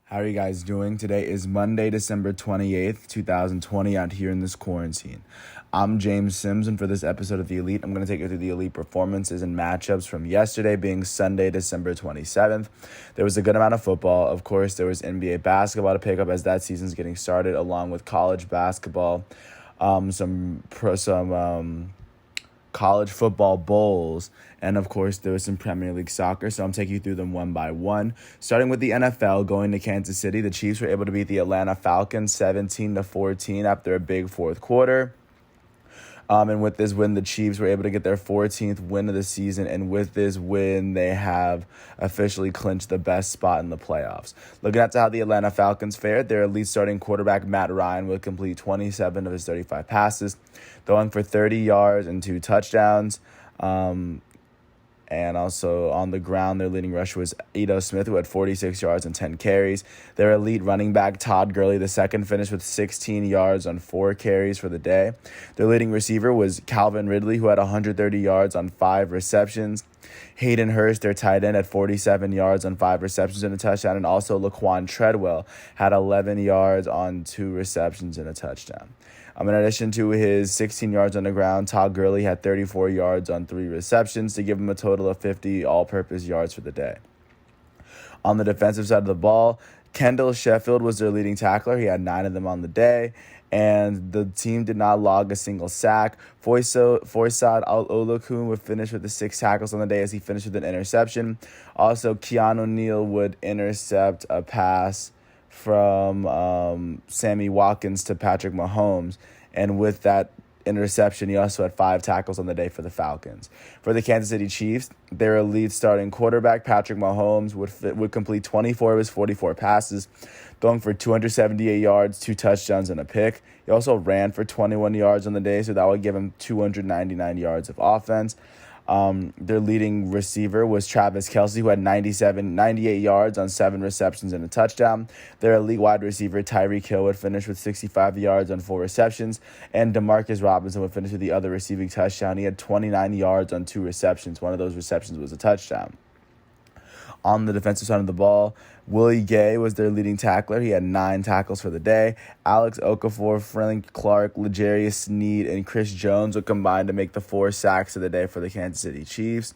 How are you guys doing? Today is Monday, December 28th, 2020, out here in this quarantine. I'm James Sims, and for this episode of The Elite, I'm going to take you through the Elite performances and matchups from yesterday, being Sunday, December 27th. There was a good amount of football. Of course, there was NBA basketball to pick up as that season's getting started, along with college basketball, some college football bowls, and of course there was some Premier League soccer, so I'm taking you through them one by one. Starting with the NFL, going to Kansas City, the Chiefs were able to beat the Atlanta Falcons 17-14 after a big fourth quarter. And with this win, the Chiefs were able to get their 14th win of the season. And with this win, they have officially clinched the best spot in the playoffs. Looking at how the Atlanta Falcons fared, their elite starting quarterback, Matt Ryan, would complete 27 of his 35 passes, throwing for 30 yards and 2 touchdowns. And also on the ground, their leading rusher was Ito Smith, who had 46 yards and 10 carries. Their elite running back, Todd Gurley II, finished with 16 yards on 4 carries for the day. Their leading receiver was Calvin Ridley, who had 130 yards on 5 receptions. Hayden Hurst, their tight end, had 47 yards on 5 receptions and a touchdown. And also Laquan Treadwell had 11 yards on 2 receptions and a touchdown. In addition to his 16 yards on the ground, Todd Gurley had 34 yards on 3 receptions to give him a total of 50 all-purpose yards for the day. On the defensive side of the ball, Kendall Sheffield was their leading tackler. He had 9 of them on the day, and the team did not log a single sack. Foysad Olokun would finish with the 6 tackles on the day as he finished with an interception. Also, Keanu Neal would intercept a pass from Sammy Watkins to Patrick Mahomes. And with that interception, he also had 5 tackles on the day for the Falcons. For the Kansas City Chiefs, their elite starting quarterback, Patrick Mahomes, would complete 24 of his 44 passes, throwing for 278 yards, 2 touchdowns, and a pick. He also ran for 21 yards on the day, so that would give him 299 yards of offense. Their leading receiver was Travis Kelce, who had 98 yards on 7 receptions and a touchdown. Their elite wide receiver, Tyreek Hill, would finish with 65 yards on 4 receptions. And Demarcus Robinson would finish with the other receiving touchdown. He had 29 yards on 2 receptions. One of those receptions was a touchdown. On the defensive side of the ball, Willie Gay was their leading tackler. He had 9 tackles for the day. Alex Okafor, Frank Clark, L'Jarius Sneed, and Chris Jones would combine to make the 4 sacks of the day for the Kansas City Chiefs.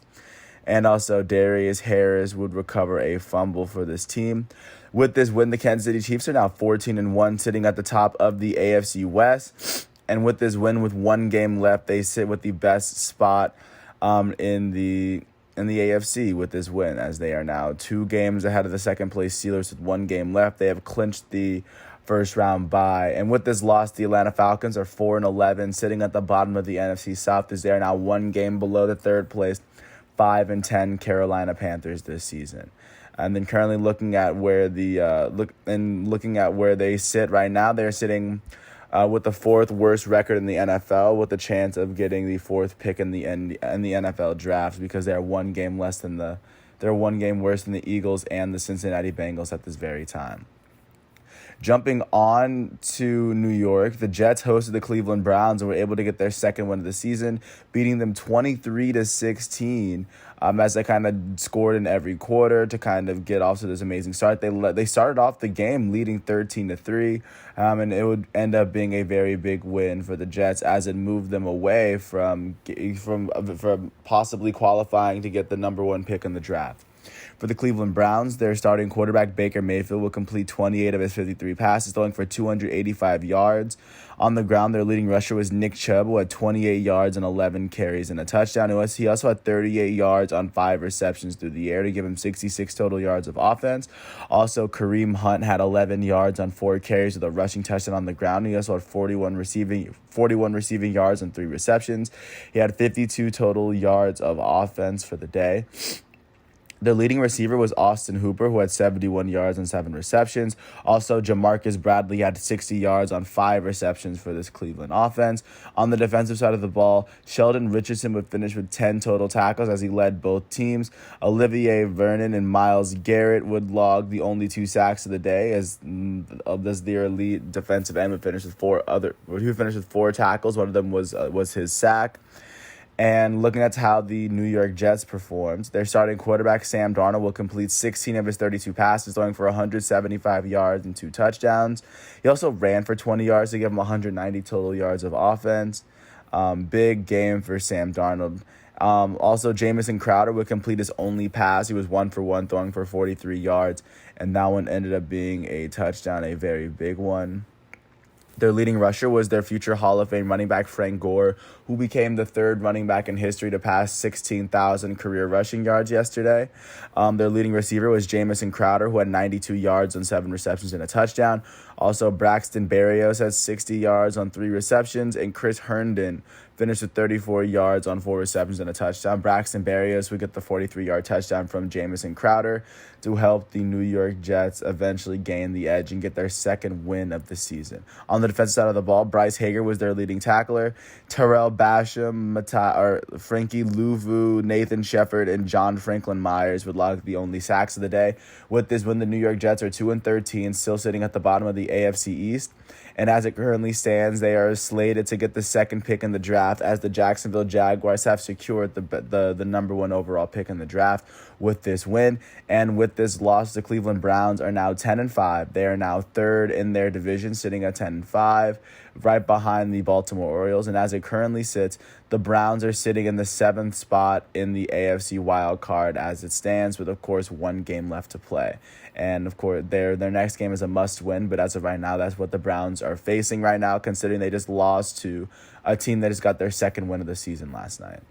And also Darius Harris would recover a fumble for this team. With this win, the Kansas City Chiefs are now 14-1, sitting at the top of the AFC West. And with this win, with 1 game left, they sit with the best spot in the AFC with this win, as they are now 2 games ahead of the second-place Steelers with 1 game left. They have clinched the first-round bye. And with this loss, the Atlanta Falcons are 4-11, sitting at the bottom of the NFC South, as they are now 1 game below the third-place 5-10 Carolina Panthers this season. And then currently looking at where where they sit right now, they're sitting with the 4th worst record in the NFL, with the chance of getting the 4th pick in the NFL draft, because they're 1 game worse than the Eagles and the Cincinnati Bengals at this very time. Jumping on to New York, the Jets hosted the Cleveland Browns and were able to get their 2nd win of the season, beating them 23-16, as they kind of scored in every quarter to kind of get off to this amazing start. They started off the game leading 13-3, and it would end up being a very big win for the Jets, as it moved them away from possibly qualifying to get the number 1 pick in the draft. For the Cleveland Browns, their starting quarterback, Baker Mayfield, will complete 28 of his 53 passes, throwing for 285 yards. On the ground, their leading rusher was Nick Chubb, who had 28 yards and 11 carries and a touchdown. He also had 38 yards on 5 receptions through the air to give him 66 total yards of offense. Also, Kareem Hunt had 11 yards on 4 carries with a rushing touchdown on the ground. He also had 41 receiving yards and 3 receptions. He had 52 total yards of offense for the day. Their leading receiver was Austin Hooper, who had 71 yards and 7 receptions. Also, Jamarcus Bradley had 60 yards on 5 receptions for this Cleveland offense. On the defensive side of the ball, Sheldon Richardson would finish with 10 total tackles as he led both teams. Olivier Vernon and Myles Garrett would log the only 2 sacks of the day, as their elite defensive end would finish with 4 tackles. One of them was his sack. And looking at how the New York Jets performed, their starting quarterback Sam Darnold will complete 16 of his 32 passes, throwing for 175 yards and 2 touchdowns. He also ran for 20 yards to give him 190 total yards of offense. Big game for Sam Darnold. Also, Jamison Crowder would complete his only pass. He was 1 for 1, throwing for 43 yards, and that one ended up being a touchdown, a very big one. Their leading rusher was their future Hall of Fame running back, Frank Gore, who became the third running back in history to pass 16,000 career rushing yards yesterday. Their leading receiver was Jamison Crowder, who had 92 yards on 7 receptions and a touchdown. Also, Braxton Berrios had 60 yards on 3 receptions, and Chris Herndon finished with 34 yards on 4 receptions and a touchdown. Braxton Berrios would get the 43-yard touchdown from Jamison Crowder to help the New York Jets eventually gain the edge and get their second win of the season. On the defensive side of the ball, Bryce Hager was their leading tackler. Terrell Basham, Frankie Louvu, Nathan Shepard, and John Franklin Myers would log the only sacks of the day. With this win, the New York Jets are 2-13, still sitting at the bottom of the AFC East. And as it currently stands, they are slated to get the second pick in the draft, as the Jacksonville Jaguars have secured the number 1 overall pick in the draft with this win. And with this loss, the Cleveland Browns are now 10-5. They are now third in their division, sitting at 10-5, right behind the Baltimore Orioles. And as it currently sits, the Browns are sitting in the 7th spot in the AFC wild card as it stands, with, of course, 1 game left to play. And, of course, their next game is a must-win, but as of right now, that's what the Browns are facing right now, considering they just lost to a team that just got their second win of the season last night.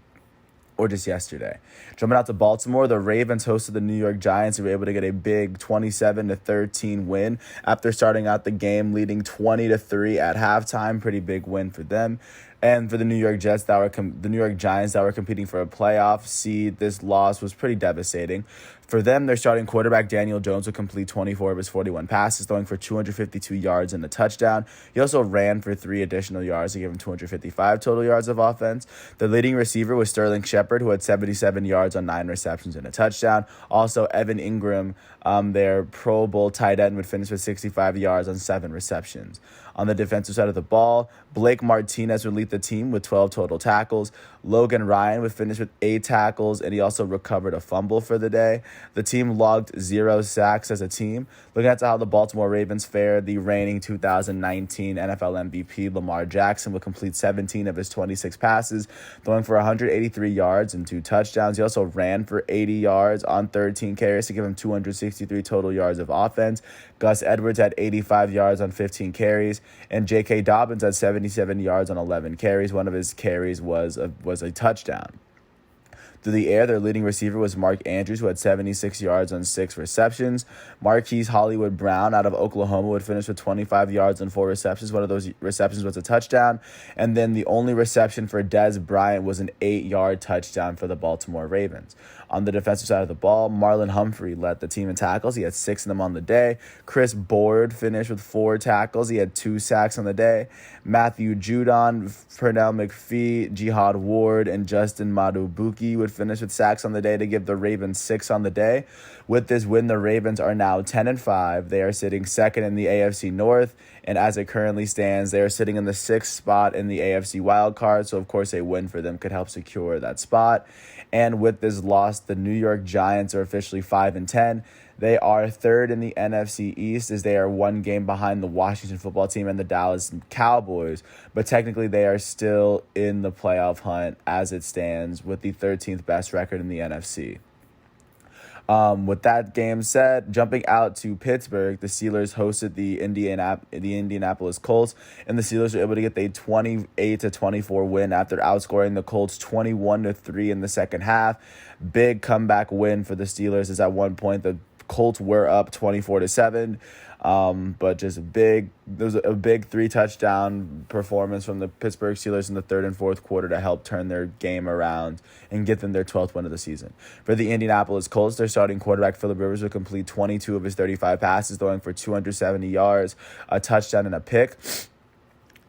Or just yesterday. Jumping out to Baltimore, the Ravens hosted the New York Giants, who were able to get a big 27-13 win after starting out the game leading 20-3 at halftime. Pretty big win for them. And for the New York Jets, the New York Giants that were competing for a playoff seed, this loss was pretty devastating. For them, their starting quarterback, Daniel Jones, would complete 24 of his 41 passes, throwing for 252 yards and a touchdown. He also ran for 3 additional yards to give him 255 total yards of offense. The leading receiver was Sterling Shepard, who had 77 yards on 9 receptions and a touchdown. Also, Evan Ingram, their Pro Bowl tight end, would finish with 65 yards on 7 receptions. On the defensive side of the ball, Blake Martinez would lead the team with 12 total tackles. Logan Ryan would finish with 8 tackles, and he also recovered a fumble for the day. The team logged 0 sacks as a team. Looking at how the Baltimore Ravens fared, the reigning 2019 NFL MVP Lamar Jackson would complete 17 of his 26 passes, throwing for 183 yards and 2 touchdowns. He also ran for 80 yards on 13 carries to give him 263 total yards of offense. Gus Edwards had 85 yards on 15 carries, and J.K. Dobbins had 77 yards on 11 carries. One of his carries was a touchdown. Through the air, their leading receiver was Mark Andrews, who had 76 yards on 6 receptions. Marquise Hollywood Brown out of Oklahoma would finish with 25 yards on 4 receptions. One of those receptions was a touchdown. And then the only reception for Dez Bryant was an 8-yard touchdown for the Baltimore Ravens. On the defensive side of the ball, Marlon Humphrey led the team in tackles. He had 6 of them on the day. Chris Board finished with 4 tackles. He had 2 sacks on the day. Matthew Judon, Pernell McPhee, Jihad Ward, and Justin Madubuike would finish with sacks on the day to give the Ravens 6 on the day. With this win, the Ravens are now 10-5. They are sitting second in the AFC North, and as it currently stands, they are sitting in the 6th spot in the AFC wildcard. So, of course, a win for them could help secure that spot. And with this loss, the New York Giants are officially 5-10. They are third in the NFC East, as they are 1 game behind the Washington football team and the Dallas Cowboys. But technically, they are still in the playoff hunt as it stands, with the 13th best record in the NFC. With that game said, jumping out to Pittsburgh, the Steelers hosted the Indianapolis Colts, and the Steelers were able to get a 28-24 win after outscoring the Colts 21-3 in the second half. Big comeback win for the Steelers, as at one point the Colts were up 24-7. But just there was a big 3-touchdown performance from the Pittsburgh Steelers in the 3rd and 4th quarter to help turn their game around and get them their 12th win of the season. For the Indianapolis Colts, their starting quarterback Phillip Rivers would complete 22 of his 35 passes, throwing for 270 yards, a touchdown, and a pick.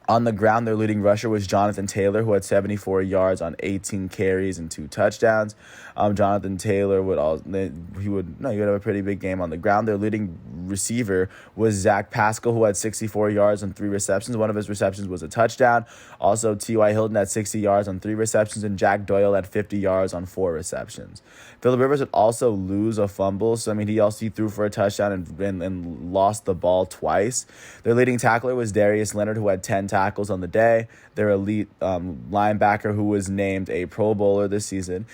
On the ground, their leading rusher was Jonathan Taylor, who had 74 yards on 18 carries and 2 touchdowns. Jonathan Taylor would have a pretty big game on the ground. Their leading receiver was Zach Pascal, who had 64 yards on 3 receptions. One of his receptions was a touchdown. Also, T.Y. Hilton had 60 yards on 3 receptions, and Jack Doyle had 50 yards on 4 receptions. Phillip Rivers would also lose a fumble. So, he threw for a touchdown and lost the ball twice. Their leading tackler was Darius Leonard, who had 10 tackles on the day. Their elite linebacker, who was named a Pro Bowler this season.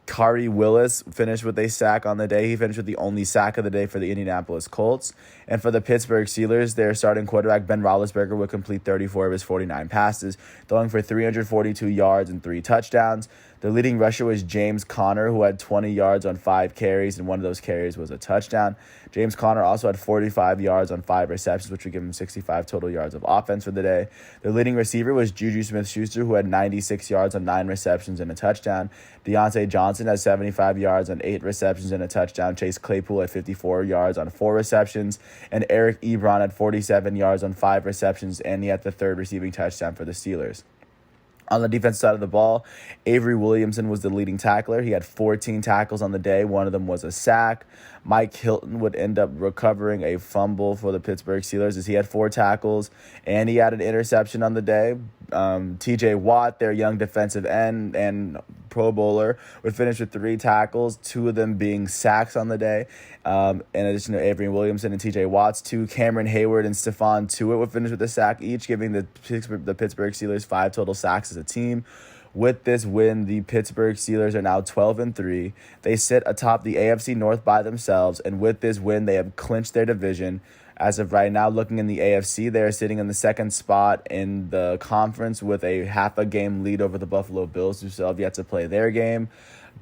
Khari Willis finished with a sack on the day. He finished with the only sack of the day for the Indianapolis Colts. And for the Pittsburgh Steelers, their starting quarterback, Ben Roethlisberger, would complete 34 of his 49 passes, throwing for 342 yards and 3 touchdowns. Their leading rusher was James Conner, who had 20 yards on 5 carries, and one of those carries was a touchdown. James Conner also had 45 yards on 5 receptions, which would give him 65 total yards of offense for the day. Their leading receiver was Juju Smith-Schuster, who had 96 yards on 9 receptions and a touchdown. Deontay Johnson had 75 yards on 8 receptions and a touchdown. Chase Claypool had 54 yards on 4 receptions. And Eric Ebron had 47 yards on 5 receptions, and he had the 3rd receiving touchdown for the Steelers. On the defensive side of the ball, Avery Williamson was the leading tackler. He had 14 tackles on the day. One of them was a sack. Mike Hilton would end up recovering a fumble for the Pittsburgh Steelers as he had 4 tackles, and he had an interception on the day. T.J. Watt, their young defensive end and Pro Bowler, would finish with 3 tackles, 2 of them being sacks on the day. In addition to Avery Williamson and T.J. Watts, 2 Cameron Hayward and Stephon Tuitt would finish with a sack each, giving the Pittsburgh Steelers 5 total sacks as a team. With this win, the Pittsburgh Steelers are now 12-3. They sit atop the AFC North by themselves, and with this win, they have clinched their division. As of right now, looking in the AFC, they are sitting in the 2nd spot in the conference with a half a game lead over the Buffalo Bills, who still have yet to play their game.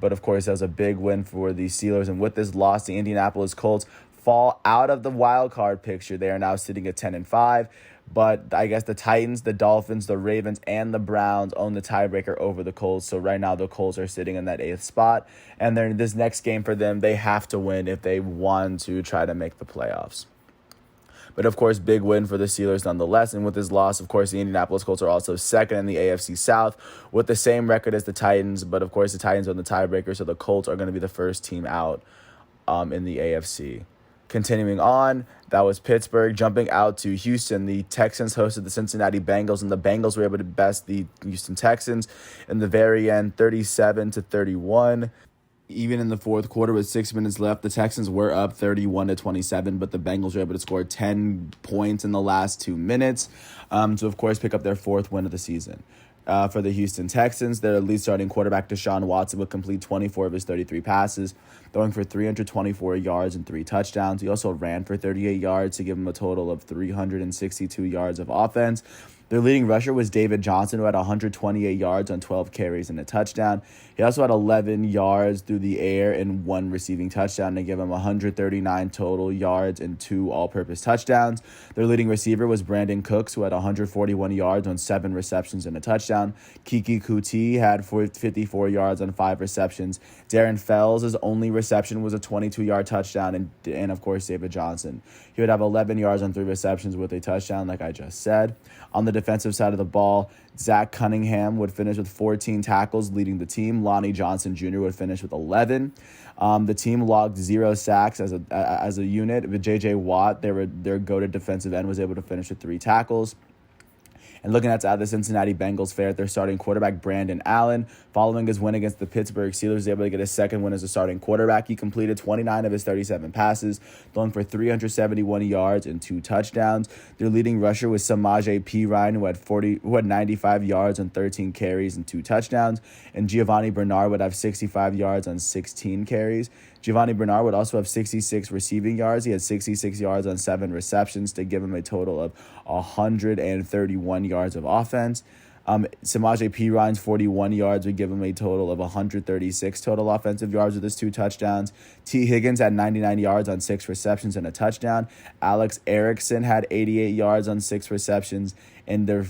But, of course, that was a big win for the Steelers. And with this loss, the Indianapolis Colts fall out of the wild card picture. They are now sitting at 10-5. But I guess the Titans, the Dolphins, the Ravens, and the Browns own the tiebreaker over the Colts. So right now the Colts are sitting in that 8th spot. And then this next game for them, they have to win if they want to try to make the playoffs. But, of course, big win for the Steelers nonetheless. And with this loss, of course, the Indianapolis Colts are also 2nd in the AFC South with the same record as the Titans. But, of course, the Titans own the tiebreaker, so the Colts are going to be the first team out in the AFC. Continuing on, that was Pittsburgh. Jumping out to Houston, the Texans hosted the Cincinnati Bengals, and the Bengals were able to best the Houston Texans in the very end, 37-31. Even in the 4th quarter with 6 minutes left, the Texans were up 31-27, but the Bengals were able to score 10 points in the last 2 minutes to, of course, pick up their 4th win of the season. For the Houston Texans, their lead starting quarterback, Deshaun Watson, would complete 24 of his 33 passes, throwing for 324 yards and 3 touchdowns. He also ran for 38 yards to give him a total of 362 yards of offense. Their leading rusher was David Johnson, who had 128 yards on 12 carries and a touchdown. He also had 11 yards through the air and 1 receiving touchdown to give him 139 total yards and 2 all-purpose touchdowns. Their leading receiver was Brandon Cooks, who had 141 yards on 7 receptions and a touchdown. Kiki Kuti had 54 yards on 5 receptions. Darren Fells' only reception was a 22-yard touchdown, and of course, David Johnson. He would have 11 yards on 3 receptions with a touchdown, like I just said. On the defensive side of the ball, Zach Cunningham would finish with 14 tackles, leading the team. Lonnie Johnson Jr. would finish with 11. The team logged 0 sacks as a unit. With J.J. Watt, their go-to defensive end, was able to finish with 3 tackles. And looking at the Cincinnati Bengals fare, their starting quarterback, Brandon Allen, following his win against the Pittsburgh Steelers, was able to get his 2nd win as a starting quarterback. He completed 29 of his 37 passes, throwing for 371 yards and 2 touchdowns. Their leading rusher was Samaje Perine, who had 95 yards on 13 carries and 2 touchdowns. And Giovanni Bernard would have 65 yards on 16 carries. Giovanni Bernard would also have 66 receiving yards. He had 66 yards on 7 receptions to give him a total of 131 yards of offense. Samaje Perine's 41 yards would give him a total of 136 total offensive yards with his 2 touchdowns. T. Higgins had 99 yards on 6 receptions and a touchdown. Alex Erickson had 88 yards on 6 receptions. and their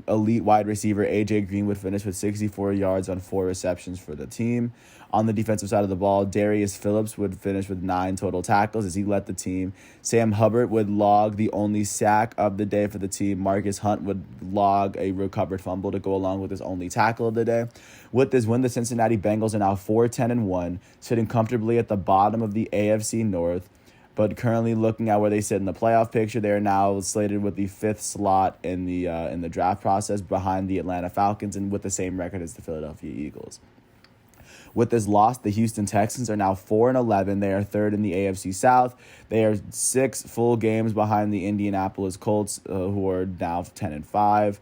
elite wide receiver A.J. Green would finish with 64 yards on 4 receptions for the team. On the defensive side of the ball, Darius Phillips would finish with 9 total tackles as he led the team. Sam Hubbard would log the only sack of the day for the team. Marcus Hunt would log a recovered fumble to go along with his only tackle of the day. With this win, the Cincinnati Bengals are now 4-10-1, sitting comfortably at the bottom of the AFC North. But currently looking at where they sit in the playoff picture, they are now slated with the 5th slot in the draft process behind the Atlanta Falcons and with the same record as the Philadelphia Eagles. With this loss, the Houston Texans are now 4-11. They are 3rd in the AFC South. They are 6 full games behind the Indianapolis Colts, who are now 10-5.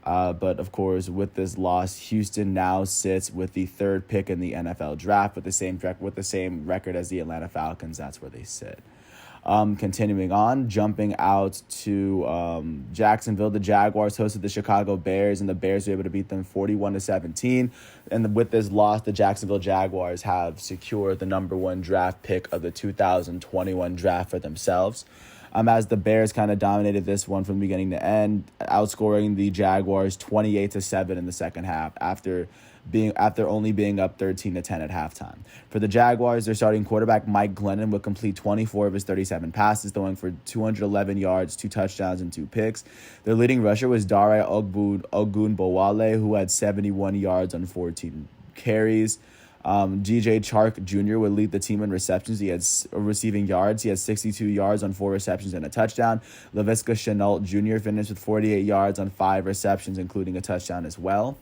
But of course, with this loss, Houston now sits with the 3rd pick in the NFL draft with the same record as the Atlanta Falcons. That's where they sit. Continuing on, jumping out to Jacksonville, the Jaguars hosted the Chicago Bears, and the Bears were able to beat them 41-17. And with this loss, the Jacksonville Jaguars have secured the number 1 draft pick of the 2021 draft for themselves. As the Bears kind of dominated this one from beginning to end, outscoring the Jaguars 28-7 in the second half after only being up 13-10 at halftime. For the Jaguars, their starting quarterback Mike Glennon would complete 24 of his 37 passes, throwing for 211 yards, 2 touchdowns, and 2 picks. Their leading rusher was Dare Ogunbowale, who had 71 yards on 14 carries. DJ Chark Jr. would lead the team in receptions. He had receiving yards. He had 62 yards on 4 receptions and a touchdown. Laviska Shenault Jr. finished with 48 yards on 5 receptions, including a touchdown as well.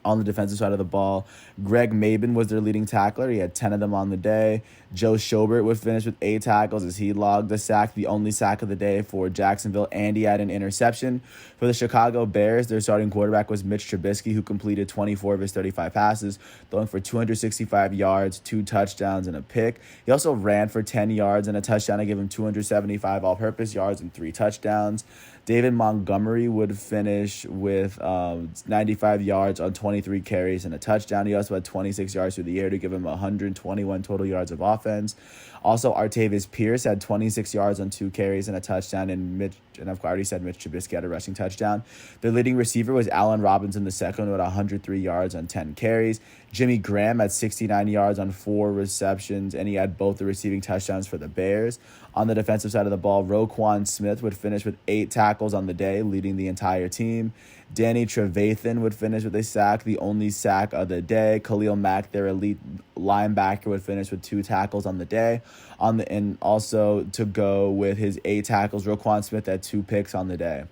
On the defensive side of the ball, Greg Maben was their leading tackler. He had 10 of them on the day. Joe Schobert would finish with 8 tackles as he logged the sack, the only sack of the day for Jacksonville, and he had an interception. For the Chicago Bears, their starting quarterback was Mitch Trubisky, who completed 24 of his 35 passes, throwing for 265 yards, 2 touchdowns, and a pick. He also ran for 10 yards and a touchdown to give him 275 all-purpose yards and 3 touchdowns. David Montgomery would finish with 95 yards on 23 carries and a touchdown. He also had 26 yards through the air to give him 121 total yards of offense. Also, Artavis Pierce had 26 yards on 2 carries and a touchdown, and I've already said Mitch Trubisky had a rushing touchdown. Their leading receiver was Allen Robinson II, who had 103 yards on 10 carries. Jimmy Graham had 69 yards on 4 receptions, and he had both the receiving touchdowns for the Bears. On the defensive side of the ball, Roquan Smith would finish with 8 tackles on the day, leading the entire team. Danny Trevathan would finish with a sack, the only sack of the day. Khalil Mack, their elite linebacker, would finish with 2 tackles on the day. And also to go with his 8 tackles, Roquan Smith had 2 picks on the day.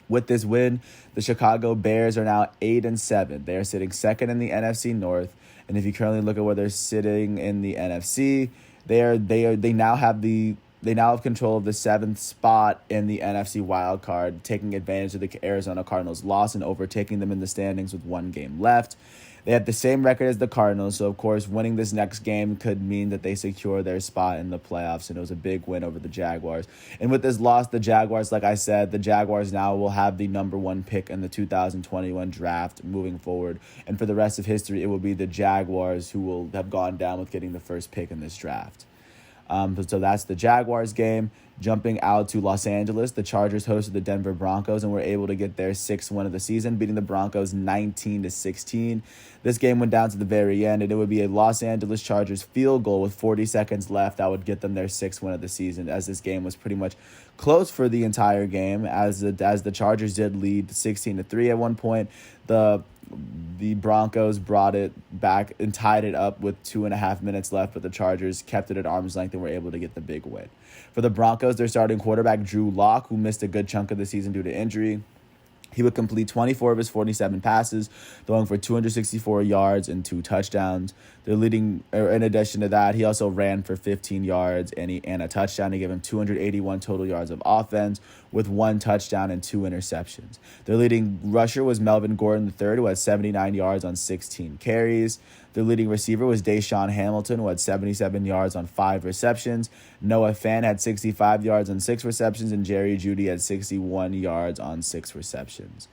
With this win, the Chicago Bears are now 8-7. They are sitting 2nd in the NFC North, and if you currently look at where they're sitting in the NFC, they now have control of the 7th spot in the NFC wild card, taking advantage of the Arizona Cardinals' loss and overtaking them in the standings with 1 game left. They have the same record as the Cardinals, so of course winning this next game could mean that they secure their spot in the playoffs, and it was a big win over the Jaguars. And with this loss, the Jaguars, like I said, the Jaguars now will have the number 1 pick in the 2021 draft moving forward. And for the rest of history, it will be the Jaguars who will have gone down with getting the first pick in this draft. So that's the Jaguars game. Jumping out to Los Angeles, the Chargers hosted the Denver Broncos and were able to get their 6th win of the season, beating the Broncos 19-16. This game went down to the very end, and it would be a Los Angeles Chargers field goal with 40 seconds left that would get them their 6th win of the season, as this game was pretty much close for the entire game, as the Chargers did lead 16-3 at one point. The Broncos brought it back and tied it up with 2.5 minutes left, but the Chargers kept it at arm's length and were able to get the big win. For the Broncos, their starting quarterback, Drew Lock, who missed a good chunk of the season due to injury, he would complete 24 of his 47 passes, throwing for 264 yards and 2 touchdowns. In addition to that, he also ran for 15 yards and a touchdown to give him 281 total yards of offense with 1 touchdown and 2 interceptions. Their leading rusher was Melvin Gordon III, who had 79 yards on 16 carries. Their leading receiver was Deshaun Hamilton, who had 77 yards on 5 receptions. Noah Fant had 65 yards on 6 receptions, and Jerry Jeudy had 61 yards on 6 receptions.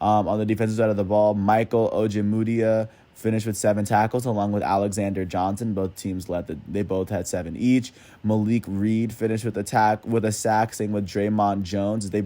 On the defensive side of the ball, Michael Ojemudia finished with 7 tackles, along with Alexander Johnson. Both teams they both had 7 each. Malik Reed finished with a sack, same with Draymond Jones. They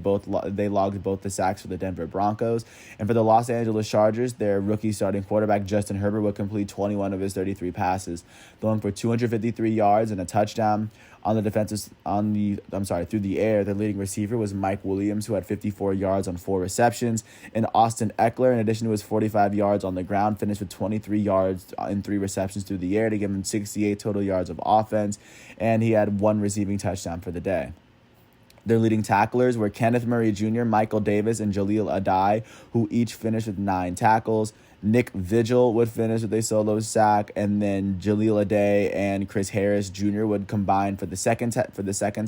logged both the sacks for the Denver Broncos. And for the Los Angeles Chargers, their rookie starting quarterback Justin Herbert would complete 21 of his 33 passes, throwing for 253 yards and a touchdown. Through the air, the leading receiver was Mike Williams, who had 54 yards on 4 receptions. And Austin Eckler, in addition to his 45 yards on the ground, finished with 23 yards in 3 receptions through the air to give him 68 total yards of offense. And he had 1 receiving touchdown for the day. Their leading tacklers were Kenneth Murray Jr., Michael Davis, and Jaleel Adai, who each finished with 9 tackles. Nick Vigil would finish with a solo sack, and then Jaleel Adai and Chris Harris Jr. would combine for the second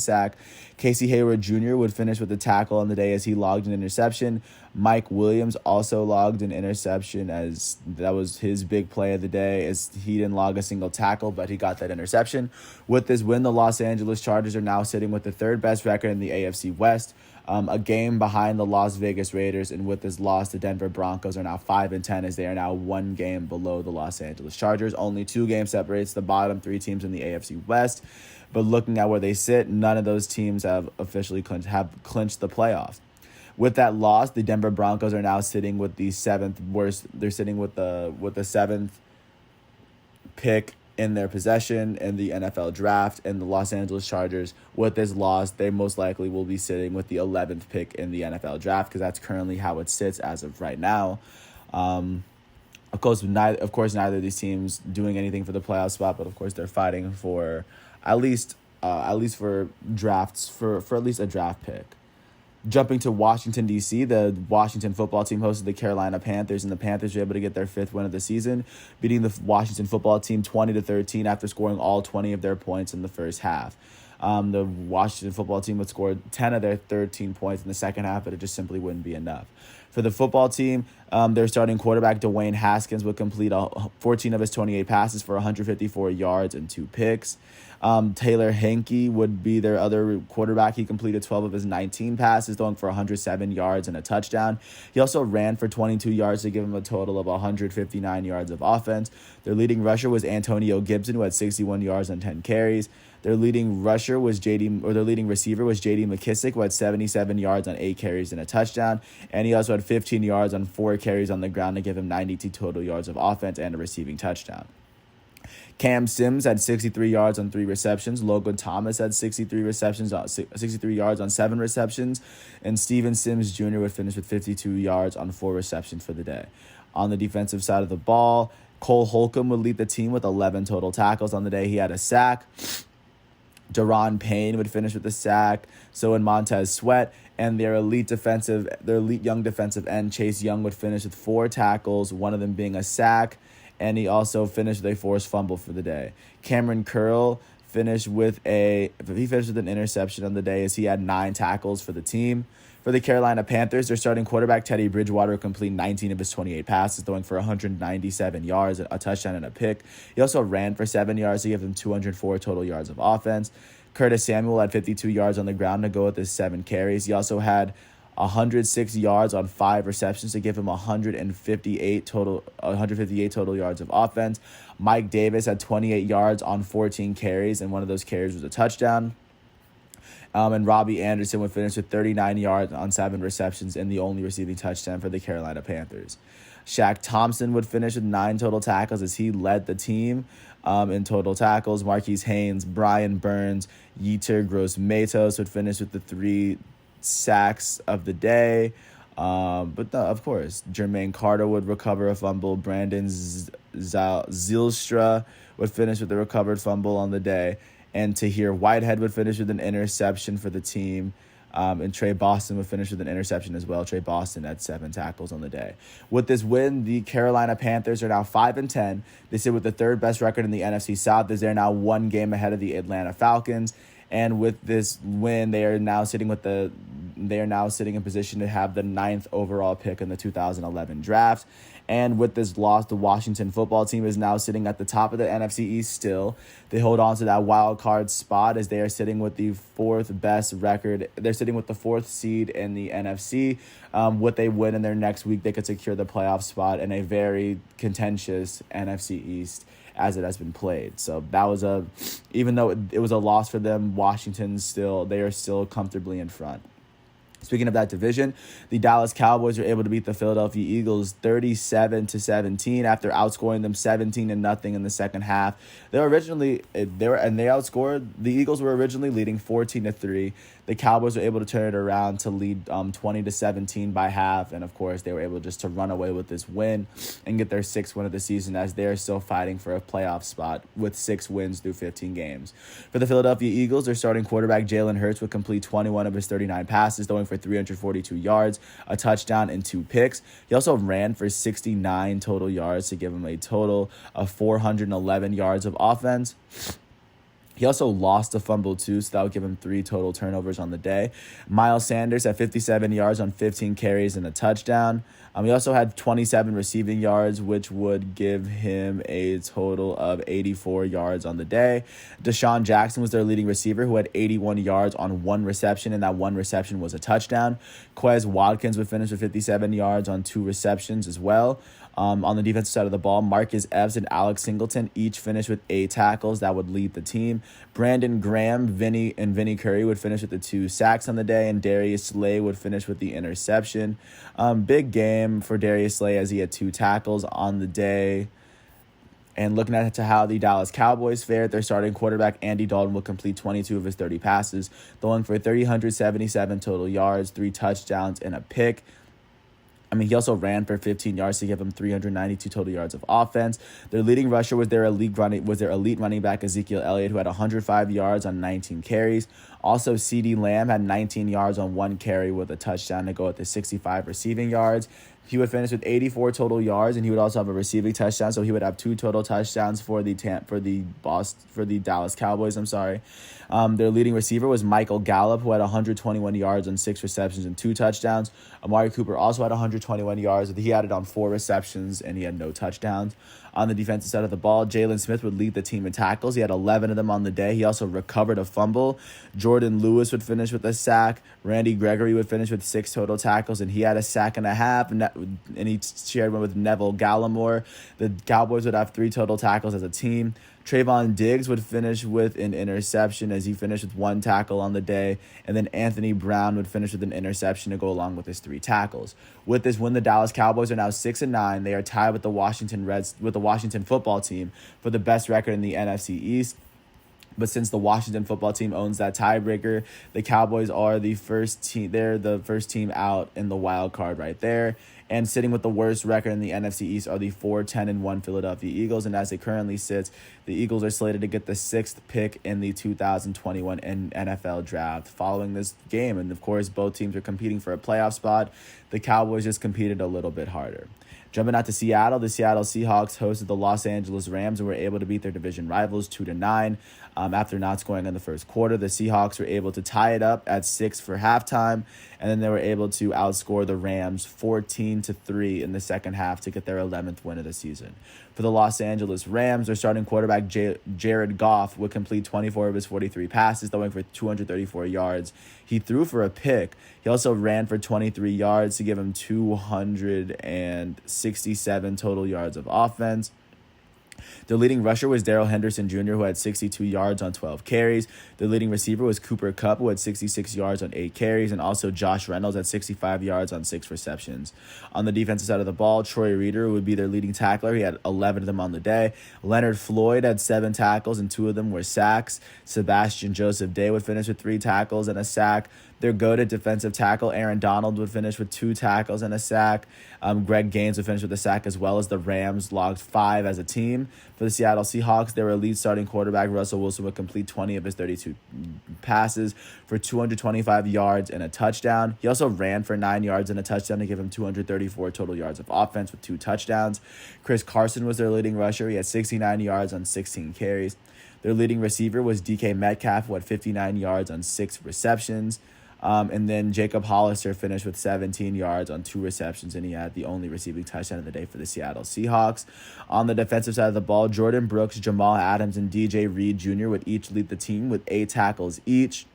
sack. Casey Hayward Jr. would finish with a tackle on the day as he logged an interception. Mike Williams also logged an interception, as that was his big play of the day, as he didn't log a single tackle, but he got that interception. With this win, the Los Angeles Chargers are now sitting with the 3rd best record in the AFC West, a game behind the Las Vegas Raiders, and with this loss, the Denver Broncos are now 5-10, as they are now 1 game below the Los Angeles Chargers. Only 2 games separates the bottom 3 teams in the AFC West, but looking at where they sit, none of those teams have officially clinched the playoffs. With that loss, the Denver Broncos are now sitting with the 7th worst. They're sitting with the 7th pick in their possession in the NFL draft, and the Los Angeles Chargers, with this loss, they most likely will be sitting with the 11th pick in the NFL draft, because that's currently how it sits as of right now. Of course, neither of these teams doing anything for the playoff spot, but of course they're fighting for at least for drafts for at least a draft pick. Jumping to Washington, D.C., the Washington football team hosted the Carolina Panthers, and the Panthers were able to get their 5th win of the season, beating the Washington football team 20-13 after scoring all 20 of their points in the first half. The Washington football team would score 10 of their 13 points in the second half, but it just simply wouldn't be enough. For the football team, their starting quarterback, Dwayne Haskins, would complete 14 of his 28 passes for 154 yards and 2 picks. Taylor Henke would be their other quarterback. He completed 12 of his 19 passes, throwing for 107 yards and a touchdown. He also ran for 22 yards to give him a total of 159 yards of offense. Their leading rusher was Antonio Gibson, who had 61 yards on 10 carries. Their leading receiver was J.D. McKissick, who had 77 yards on 8 carries and a touchdown. And he also had 15 yards on 4 carries on the ground to give him 92 total yards of offense and a receiving touchdown. Cam Sims had 63 yards on 3 receptions. Logan Thomas had 63 yards on 7 receptions. And Steven Sims Jr. would finish with 52 yards on 4 receptions for the day. On the defensive side of the ball, Cole Holcomb would lead the team with 11 total tackles on the day. He had a sack. Daron Payne would finish with a sack. So would Montez Sweat. And their elite young defensive end, Chase Young, would finish with 4 tackles, one of them being a sack. And he also finished with a forced fumble for the day. Cameron Curl finished with an interception on the day, as he had 9 tackles for the team. For the Carolina Panthers, their starting quarterback, Teddy Bridgewater, completed 19 of his 28 passes, throwing for 197 yards, a touchdown, and a pick. He also ran for 7 yards to give them 204 total yards of offense. Curtis Samuel had 52 yards on the ground to go with his 7 carries. He also had 106 yards on 5 receptions to give him 158 total yards of offense. Mike Davis had 28 yards on 14 carries, and one of those carries was a touchdown. And Robbie Anderson would finish with 39 yards on 7 receptions and the only receiving touchdown for the Carolina Panthers. Shaq Thompson would finish with 9 total tackles, as he led the team in total tackles. Marquise Haynes, Brian Burns, Yetur Gross-Matos would finish with the 3 sacks of the day. Of course, Jermaine Carter would recover a fumble. Brandon Zylstra would finish with the recovered fumble on the day. And Tahir Whitehead would finish with an interception for the team. And Trey Boston would finish with an interception as well. Trey Boston had 7 tackles on the day. With this win, the Carolina Panthers are now 5-10. They sit with the 3rd best record in the NFC South, as they're now 1 game ahead of the Atlanta Falcons. And with this win, they are now sitting with the They are now sitting in position to have the 9th overall pick in the 2011 draft. And with this loss, the Washington football team is now sitting at the top of the NFC East still. They hold on to that wild card spot as they are sitting with the 4th best record. They're sitting with the 4th seed in the NFC. What they win in their next week, they could secure the playoff spot in a very contentious NFC East as it has been played. So that was even though it was a loss for them, they are still comfortably in front. Speaking of that division, the Dallas Cowboys were able to beat the Philadelphia Eagles 37-17 after outscoring them 17-0 in the second half. The Eagles were originally leading 14-3. The Cowboys were able to turn it around to lead 20-17 by half, and of course they were able just to run away with this win and get their 6th win of the season as they are still fighting for a playoff spot with 6 wins through 15 games. For the Philadelphia Eagles, their starting quarterback Jalen Hurts would complete 21 of his 39 passes, throwing for 342 yards, a touchdown, and 2 picks. He also ran for 69 total yards to give him a total of 411 yards of offense. He also lost a fumble too, so that would give him 3 total turnovers on the day. Miles Sanders had 57 yards on 15 carries and a touchdown. He also had 27 receiving yards, which would give him a total of 84 yards on the day. Deshaun Jackson was their leading receiver, who had 81 yards on 1 reception, and that 1 reception was a touchdown. Quez Watkins would finish with 57 yards on 2 receptions as well. On the defensive side of the ball, Marcus Epps and Alex Singleton each finished with 8 tackles that would lead the team. Brandon Graham, Vinny Curry would finish with the 2 sacks on the day, and Darius Slay would finish with the interception. Big game for Darius Slay as he had 2 tackles on the day. And looking at how the Dallas Cowboys fared, their starting quarterback Andy Dalton would complete 22 of his 30 passes, throwing for 377 total yards, 3 touchdowns, and a pick. He also ran for 15 yards to give him 392 total yards of offense. Their leading rusher was their elite running back Ezekiel Elliott, who had 105 yards on 19 carries. Also, CeeDee Lamb had 19 yards on 1 carry with a touchdown to go with the 65 receiving yards. He would finish with 84 total yards, and he would also have a receiving touchdown, so he would have 2 total touchdowns for the Dallas Cowboys. Their leading receiver was Michael Gallup, who had 121 yards on 6 receptions and 2 touchdowns. Amari Cooper also had 121 yards. He had it on 4 receptions, and he had no touchdowns. On the defensive side of the ball, Jalen Smith would lead the team in tackles. He had 11 of them on the day. He also recovered a fumble. Jordan Lewis would finish with a sack. Randy Gregory would finish with 6 total tackles, and he had a sack and a half, and he shared one with Neville Gallimore. The Cowboys would have 3 total tackles as a team. Trayvon Diggs would finish with an interception as he finished with 1 tackle on the day, and then Anthony Brown would finish with an interception to go along with his 3 tackles. With this win, the Dallas Cowboys are now 6-9. They are tied with the Washington football team for the best record in the NFC East. But since the Washington football team owns that tiebreaker, the Cowboys are the first team. They're the first team out in the wild card right there. And sitting with the worst record in the NFC East are the 4-10-1 Philadelphia Eagles. And as it currently sits, the Eagles are slated to get the 6th pick in the 2021 NFL draft following this game. And of course, both teams are competing for a playoff spot. The Cowboys just competed a little bit harder. Jumping out to Seattle, the Seattle Seahawks hosted the Los Angeles Rams and were able to beat their division rivals 2-9. After not scoring in the first quarter, the Seahawks were able to tie it up at 6 for halftime, and then they were able to outscore the Rams 14-3 in the second half to get their 11th win of the season. For the Los Angeles Rams, their starting quarterback Jared Goff would complete 24 of his 43 passes, throwing for 234 yards. He threw for a pick. He also ran for 23 yards to give him 267 total yards of offense. Their leading rusher was Darrell Henderson Jr., who had 62 yards on 12 carries. Their leading receiver was Cooper Kupp, who had 66 yards on 8 carries, and also Josh Reynolds had 65 yards on 6 receptions. On the defensive side of the ball, Troy Reeder would be their leading tackler. He had 11 of them on the day. Leonard Floyd had 7 tackles, and 2 of them were sacks. Sebastian Joseph Day would finish with 3 tackles and a sack. Their go-to defensive tackle, Aaron Donald, would finish with 2 tackles and a sack. Greg Gaines would finish with a sack, as well as the Rams logged 5 as a team. For the Seattle Seahawks, their elite starting quarterback, Russell Wilson, would complete 20 of his 32 passes for 225 yards and a touchdown. He also ran for 9 yards and a touchdown to give him 234 total yards of offense with 2 touchdowns. Chris Carson was their leading rusher. He had 69 yards on 16 carries. Their leading receiver was DK Metcalf, who had 59 yards on 6 receptions. And then Jacob Hollister finished with 17 yards on 2 receptions, and he had the only receiving touchdown of the day for the Seattle Seahawks. On the defensive side of the ball, Jordan Brooks, Jamal Adams, and DJ Reed Jr. would each lead the team with 8 tackles each.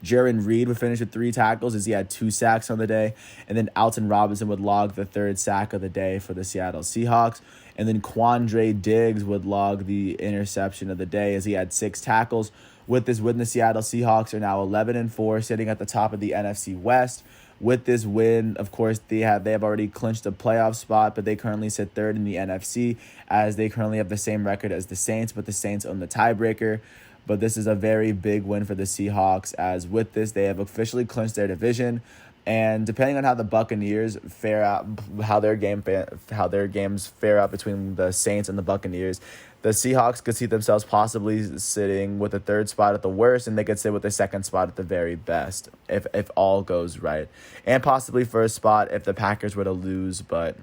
Jaron Reed would finish with 3 tackles as he had 2 sacks on the day. And then Alton Robinson would log the 3rd sack of the day for the Seattle Seahawks. And then Quandre Diggs would log the interception of the day as he had 6 tackles. With this win, the Seattle Seahawks are now 11-4, sitting at the top of the NFC West. With this win, of course, they have already clinched a playoff spot, but they currently sit 3rd in the NFC as they currently have the same record as the Saints, but the Saints own the tiebreaker. But this is a very big win for the Seahawks, as with this, they have officially clinched their division. And depending on how the Buccaneers fare out, how their games fare out between the Saints and the Buccaneers, the Seahawks could see themselves possibly sitting with the 3rd spot at the worst, and they could sit with the 2nd spot at the very best if all goes right, and possibly 1st spot if the Packers were to lose. But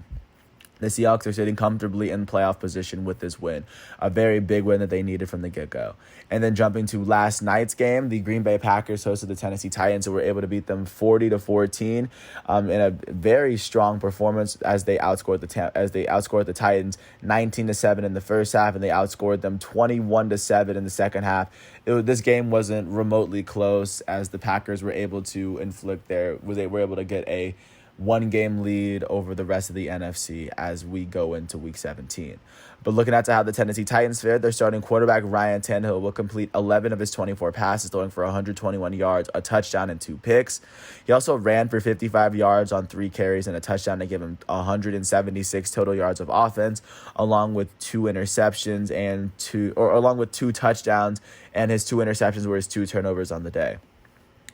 the Seahawks are sitting comfortably in playoff position with this win, a very big win that they needed from the get-go. And then jumping to last night's game, the Green Bay Packers hosted the Tennessee Titans and were able to beat them 40-14 in a very strong performance as they outscored the Titans 19-7 in the first half, and they outscored them 21-7 in the second half. This game wasn't remotely close as the Packers were able to were able to get a 1-game lead over the rest of the NFC as we go into Week 17. But looking at how the Tennessee Titans fared, their starting quarterback Ryan Tannehill will complete 11 of his 24 passes, throwing for 121 yards, a touchdown, and 2 picks. He also ran for 55 yards on 3 carries and a touchdown to give him 176 total yards of offense, along with 2 interceptions along with 2 touchdowns, and his 2 interceptions were his 2 turnovers on the day.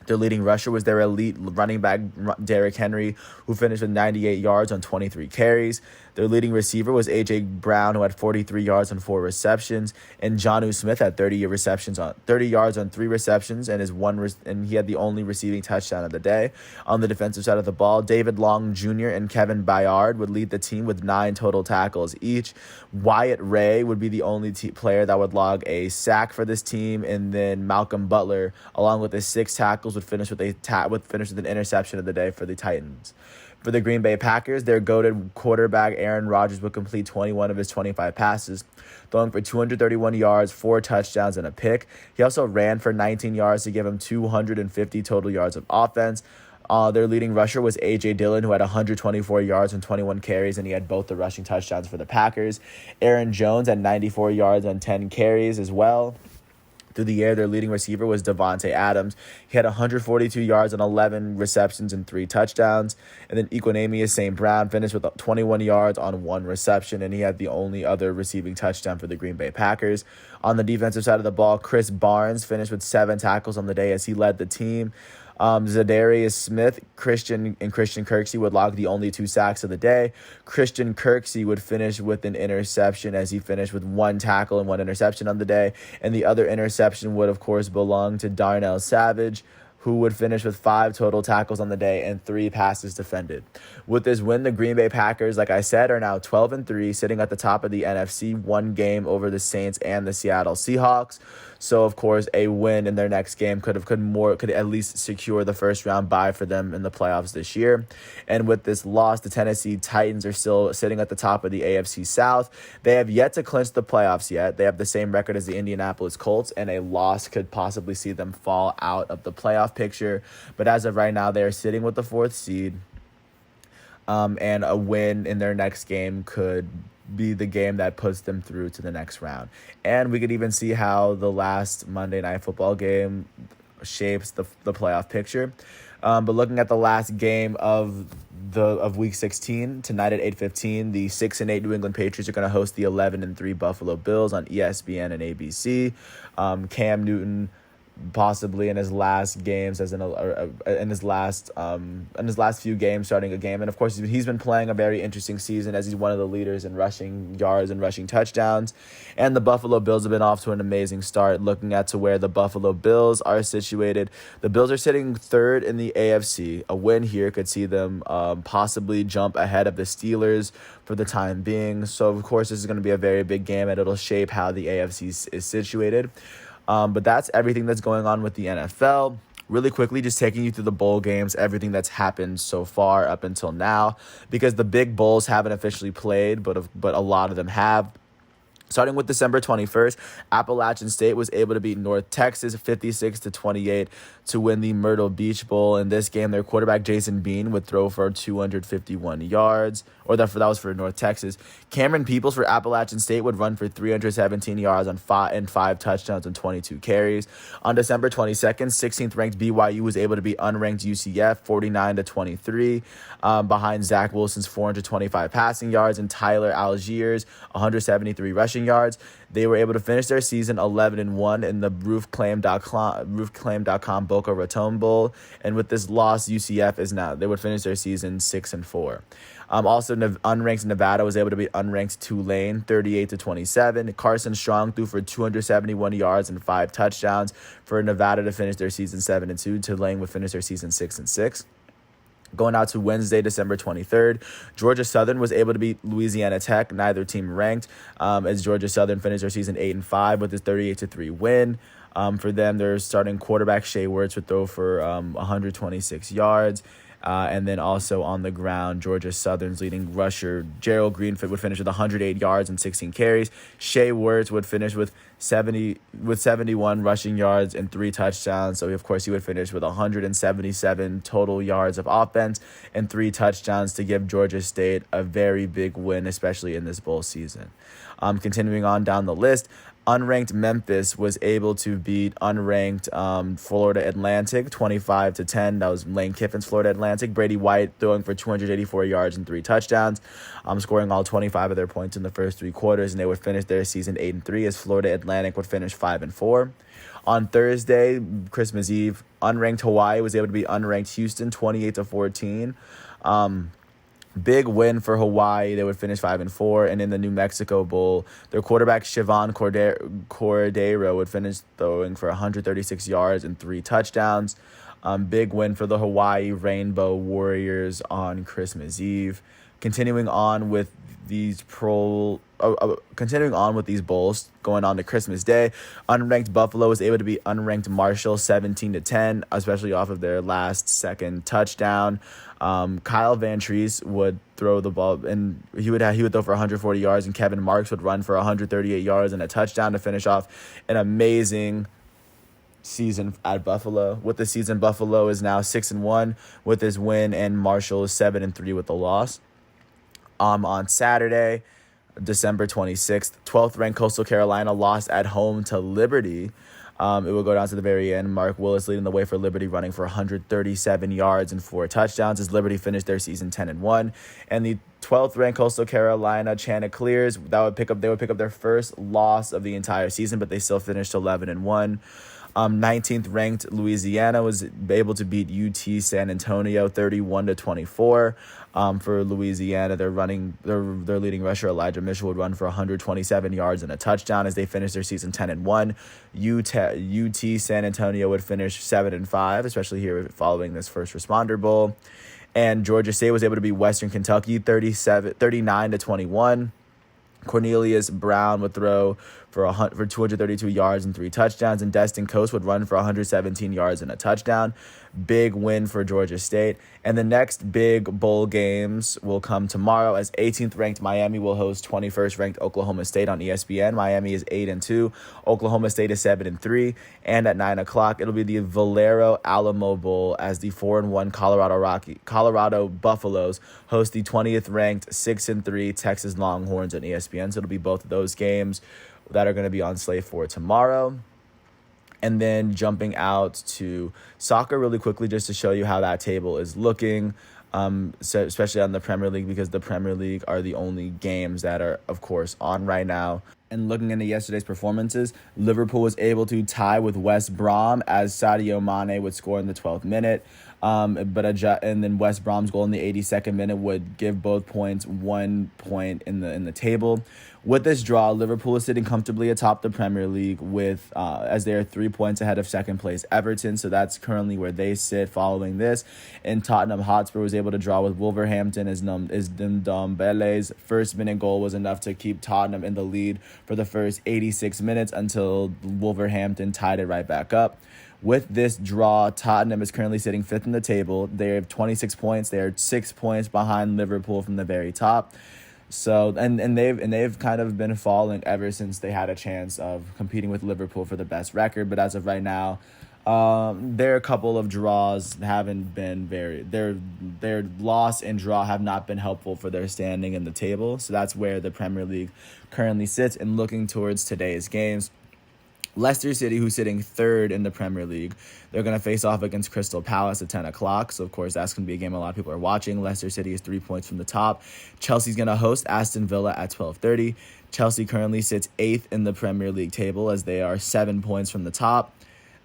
Their leading rusher was their elite running back, Derrick Henry, who finished with 98 yards on 23 carries. Their leading receiver was A.J. Brown, who had 43 yards on 4 receptions. And Jonnu Smith had 30 yards on 3 receptions, and he had the only receiving touchdown of the day. On the defensive side of the ball, David Long Jr. and Kevin Byard would lead the team with 9 total tackles each. Wyatt Ray would be the only player that would log a sack for this team, and then Malcolm Butler, along with his 6 tackles, would finish with an interception of the day for the Titans. For the Green Bay Packers, their goated quarterback Aaron Rodgers would complete 21 of his 25 passes, throwing for 231 yards, 4 touchdowns, and a pick. He also ran for 19 yards to give him 250 total yards of offense. Their leading rusher was A.J. Dillon, who had 124 yards and 21 carries, and he had both the rushing touchdowns for the Packers. Aaron Jones had 94 yards on 10 carries as well. Through the air, their leading receiver was Davante Adams. He had 142 yards on 11 receptions and 3 touchdowns. And then Equanimeous St. Brown finished with 21 yards on 1 reception, and he had the only other receiving touchdown for the Green Bay Packers. On the defensive side of the ball, Chris Barnes finished with 7 tackles on the day as he led the team. Zadarius Smith, Christian Kirksey would log the only 2 sacks of the day. Christian Kirksey would finish with an interception as he finished with 1 tackle and 1 interception on the day. And the other interception would, of course, belong to Darnell Savage, who would finish with 5 total tackles on the day and 3 passes defended. With this win, the Green Bay Packers, like I said, are now 12-3, sitting at the top of the NFC, 1 game over the Saints and the Seattle Seahawks. So, of course, a win in their next game could at least secure the first round bye for them in the playoffs this year. And with this loss, the Tennessee Titans are still sitting at the top of the AFC South. They have yet to clinch the playoffs yet. They have the same record as the Indianapolis Colts, and a loss could possibly see them fall out of the playoff picture. But as of right now, they are sitting with the 4th seed. And a win in their next game could be the game that puts them through to the next round. And we could even see how the last Monday Night Football game shapes the playoff picture. But looking at the last game of Week 16, tonight at 8:15, the 6-8 New England Patriots are going to host the 11-3 Buffalo Bills on ESPN and ABC. Cam Newton possibly in his last games in his last few games starting a game, and of course he's been playing a very interesting season as he's one of the leaders in rushing yards and rushing touchdowns. And the Buffalo Bills have been off to an amazing start. Looking at to where the Buffalo Bills are situated, the Bills are sitting 3rd in the AFC. A win here could see them possibly jump ahead of the Steelers for the time being. So of course this is going to be a very big game, and it'll shape how the AFC is situated. But that's everything that's going on with the NFL. Really quickly, just taking you through the bowl games, everything that's happened so far up until now, because the big bowls haven't officially played, but a lot of them have. Starting with December 21st, Appalachian State was able to beat North Texas 56-28 to win the Myrtle Beach Bowl. In this game, their quarterback Jason Bean would throw for 251 yards, or that was for North Texas. Cameron Peoples for Appalachian State would run for 317 yards on five touchdowns and 22 carries. On December 22nd, 16th ranked BYU was able to beat unranked UCF 49-23 behind Zach Wilson's 425 passing yards and Tyler Algiers 173 rushing yards. They were able to finish their season 11-1 in the roofclaim.com Boca Raton Bowl, and with this loss, UCF they would finish their season 6-4. Also, unranked Nevada was able to beat unranked Tulane 38-27. Carson Strong threw for 271 yards and 5 touchdowns for Nevada to finish their season 7-2. Tulane would finish their season 6-6. Going out to Wednesday, December 23rd, Georgia Southern was able to beat Louisiana Tech, neither team ranked, as Georgia Southern finished their season 8-5 with a 38-3 win. For them, their starting quarterback Shea Wertz would throw for 126 yards. And then also on the ground, Georgia Southern's leading rusher Gerald Greenfield would finish with 108 yards and 16 carries. Shea Wertz would finish with 71 rushing yards and 3 touchdowns. So, of course, he would finish with 177 total yards of offense and 3 touchdowns to give Georgia State a very big win, especially in this bowl season. Continuing on down the list, unranked Memphis was able to beat unranked Florida Atlantic 25-10. That was Lane Kiffin's Florida Atlantic. Brady White throwing for 284 yards and 3 touchdowns, scoring all 25 of their points in the first 3 quarters, and they would finish their season 8-3 as Florida Atlantic would finish 5-4. On Thursday, Christmas Eve, unranked Hawaii was able to beat unranked Houston 28-14. Big win for Hawaii. They would finish 5-4. And in the New Mexico Bowl, their quarterback Siobhan Cordero would finish throwing for 136 yards and 3 touchdowns. Big win for the Hawaii Rainbow Warriors on Christmas Eve. Continuing on with these bowls going on to Christmas Day, unranked Buffalo was able to beat unranked Marshall 17-10, especially off of their second touchdown. Kyle Van Treese would throw the ball, and he would throw for 140 yards, and Kevin Marks would run for 138 yards and a touchdown to finish off an amazing season at Buffalo. With the season, Buffalo is now 6-1 with this win, and Marshall is 7-3 with the loss. On Saturday, December 26th, 12th ranked Coastal Carolina lost at home to Liberty. It will go down to the very end. Mark Willis leading the way for Liberty, running for 137 yards and 4 touchdowns as Liberty finished their season 10-1. And the 12th ranked Coastal Carolina Chanticleers, they would pick up their first loss of the entire season, but they still finished 11-1. 19th ranked Louisiana was able to beat UT San Antonio 31-24. For Louisiana, their leading rusher Elijah Mitchell would run for 127 yards and a touchdown as they finished their season 10-1. UT San Antonio would finish 7-5, especially here following this first responder bowl. And Georgia State was able to beat Western Kentucky 39-21. Cornelius Brown would throw for 232 yards and 3 touchdowns, and Destin Coast would run for 117 yards and a touchdown. Big win for Georgia State. And the next big bowl games will come tomorrow as 18th ranked Miami will host 21st ranked Oklahoma State on ESPN. Miami is 8-2. Oklahoma State is 7-3. And at 9 o'clock, it'll be the Valero Alamo Bowl as the 4-1 Colorado Buffaloes host the 20th ranked 6-3 Texas Longhorns on ESPN. So it'll be both of those games that are going to be on slate for tomorrow. And then jumping out to soccer really quickly just to show you how that table is looking, so especially on the Premier League, because the Premier League are the only games that are, of course, on right now. And looking into yesterday's performances, Liverpool was able to tie with West Brom as Sadio Mane would score in the 12th minute. And then West Brom's goal in the 82nd minute would give both points 1 point in the table. With this draw, Liverpool is sitting comfortably atop the Premier League with as they are 3 points ahead of second place Everton. So that's currently where they sit following this. And Tottenham Hotspur was able to draw with Wolverhampton as Ndombele's first minute goal was enough to keep Tottenham in the lead for the first 86 minutes until Wolverhampton tied it right back up. With this draw, Tottenham is currently sitting fifth in the table. They have 26 points. They are 6 points behind Liverpool from the very top. So and they've kind of been falling ever since they had a chance of competing with Liverpool for the best record. But as of right now, their couple of draws haven't been their loss and draw have not been helpful for their standing in the table. So that's where the Premier League currently sits. And looking towards today's games, Leicester City, who's sitting third in the Premier League, they're going to face off against Crystal Palace at 10 o'clock. So, of course, that's going to be a game a lot of people are watching. Leicester City is 3 points from the top. Chelsea's going to host Aston Villa at 12:30. Chelsea currently sits 8th in the Premier League table as they are 7 points from the top.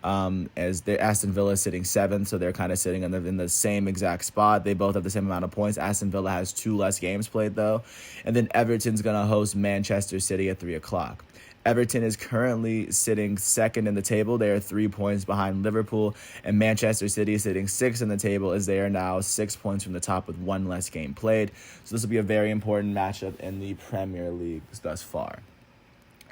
As Aston Villa is sitting 7th, so they're kind of sitting in the same exact spot. They both have the same amount of points. Aston Villa has 2 less games played, though. And then Everton's going to host Manchester City at 3 o'clock. Everton is currently sitting 2nd in the table. They are 3 points behind Liverpool, and Manchester City is sitting 6th in the table as they are now 6 points from the top with 1 less game played. So this will be a very important matchup in the Premier League thus far.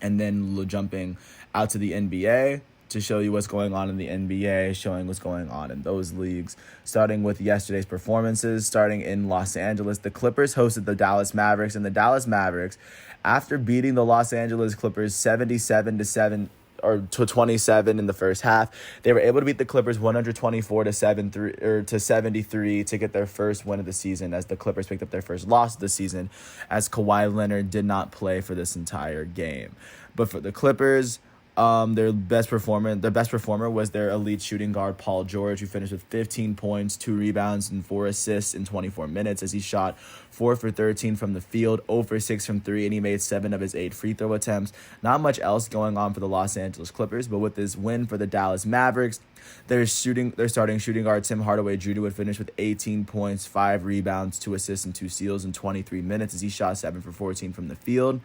And then jumping out to the NBA to show you what's going on in the NBA, showing what's going on in those leagues. Starting with yesterday's performances, starting in Los Angeles, the Clippers hosted the Dallas Mavericks, and the Dallas Mavericks, after beating the Los Angeles Clippers 77-7 or to 27 in the first half, they were able to beat the Clippers 124-73 to get their first win of the season, as the Clippers picked up their first loss of the season, as Kawhi Leonard did not play for this entire game. But for the Clippers, their best performer was their elite shooting guard, Paul George, who finished with 15 points, 2 rebounds, and 4 assists in 24 minutes as he shot 4 for 13 from the field, 0 for 6 from 3, and he made 7 of his 8 free throw attempts. Not much else going on for the Los Angeles Clippers, but with this win for the Dallas Mavericks, their starting shooting guard, Tim Hardaway Jr., would finish with 18 points, 5 rebounds, 2 assists, and 2 steals in 23 minutes as he shot 7 for 14 from the field.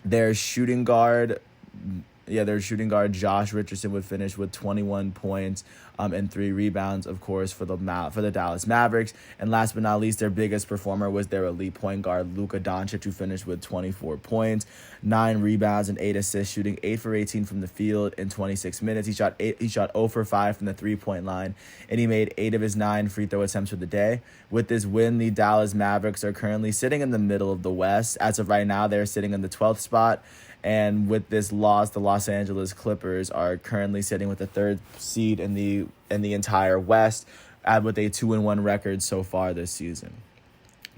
Their shooting guard Josh Richardson would finish with 21 points and 3 rebounds, of course, for the Dallas Mavericks. And last but not least, their biggest performer was their elite point guard, Luka Doncic, who finished with 24 points, 9 rebounds, and 8 assists, shooting 8 for 18 from the field in 26 minutes. He shot 0 for 5 from the 3-point line, and he made 8 of his 9 free throw attempts for the day. With this win, the Dallas Mavericks are currently sitting in the middle of the West. As of right now, they're sitting in the 12th spot. And with this loss, the Los Angeles Clippers are currently sitting with the 3rd seed in the entire West, with a 2-1 record so far this season.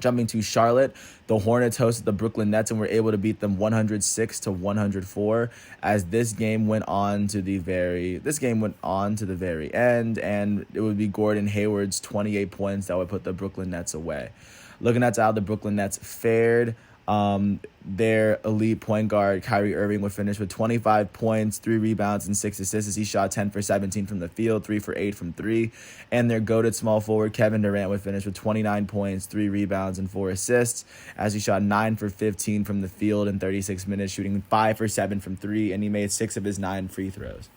Jumping to Charlotte, the Hornets hosted the Brooklyn Nets and were able to beat them 106-104. As this game went on to the very end, and it would be Gordon Hayward's 28 points that would put the Brooklyn Nets away. Looking at how the Brooklyn Nets fared, their elite point guard, Kyrie Irving, would finish with 25 points, 3 rebounds, and 6 assists as he shot 10 for 17 from the field, 3 for 8 from 3. And their goated small forward, Kevin Durant, would finish with 29 points, 3 rebounds, and 4 assists as he shot 9 for 15 from the field in 36 minutes, shooting 5 for 7 from 3, and he made 6 of his 9 free throws.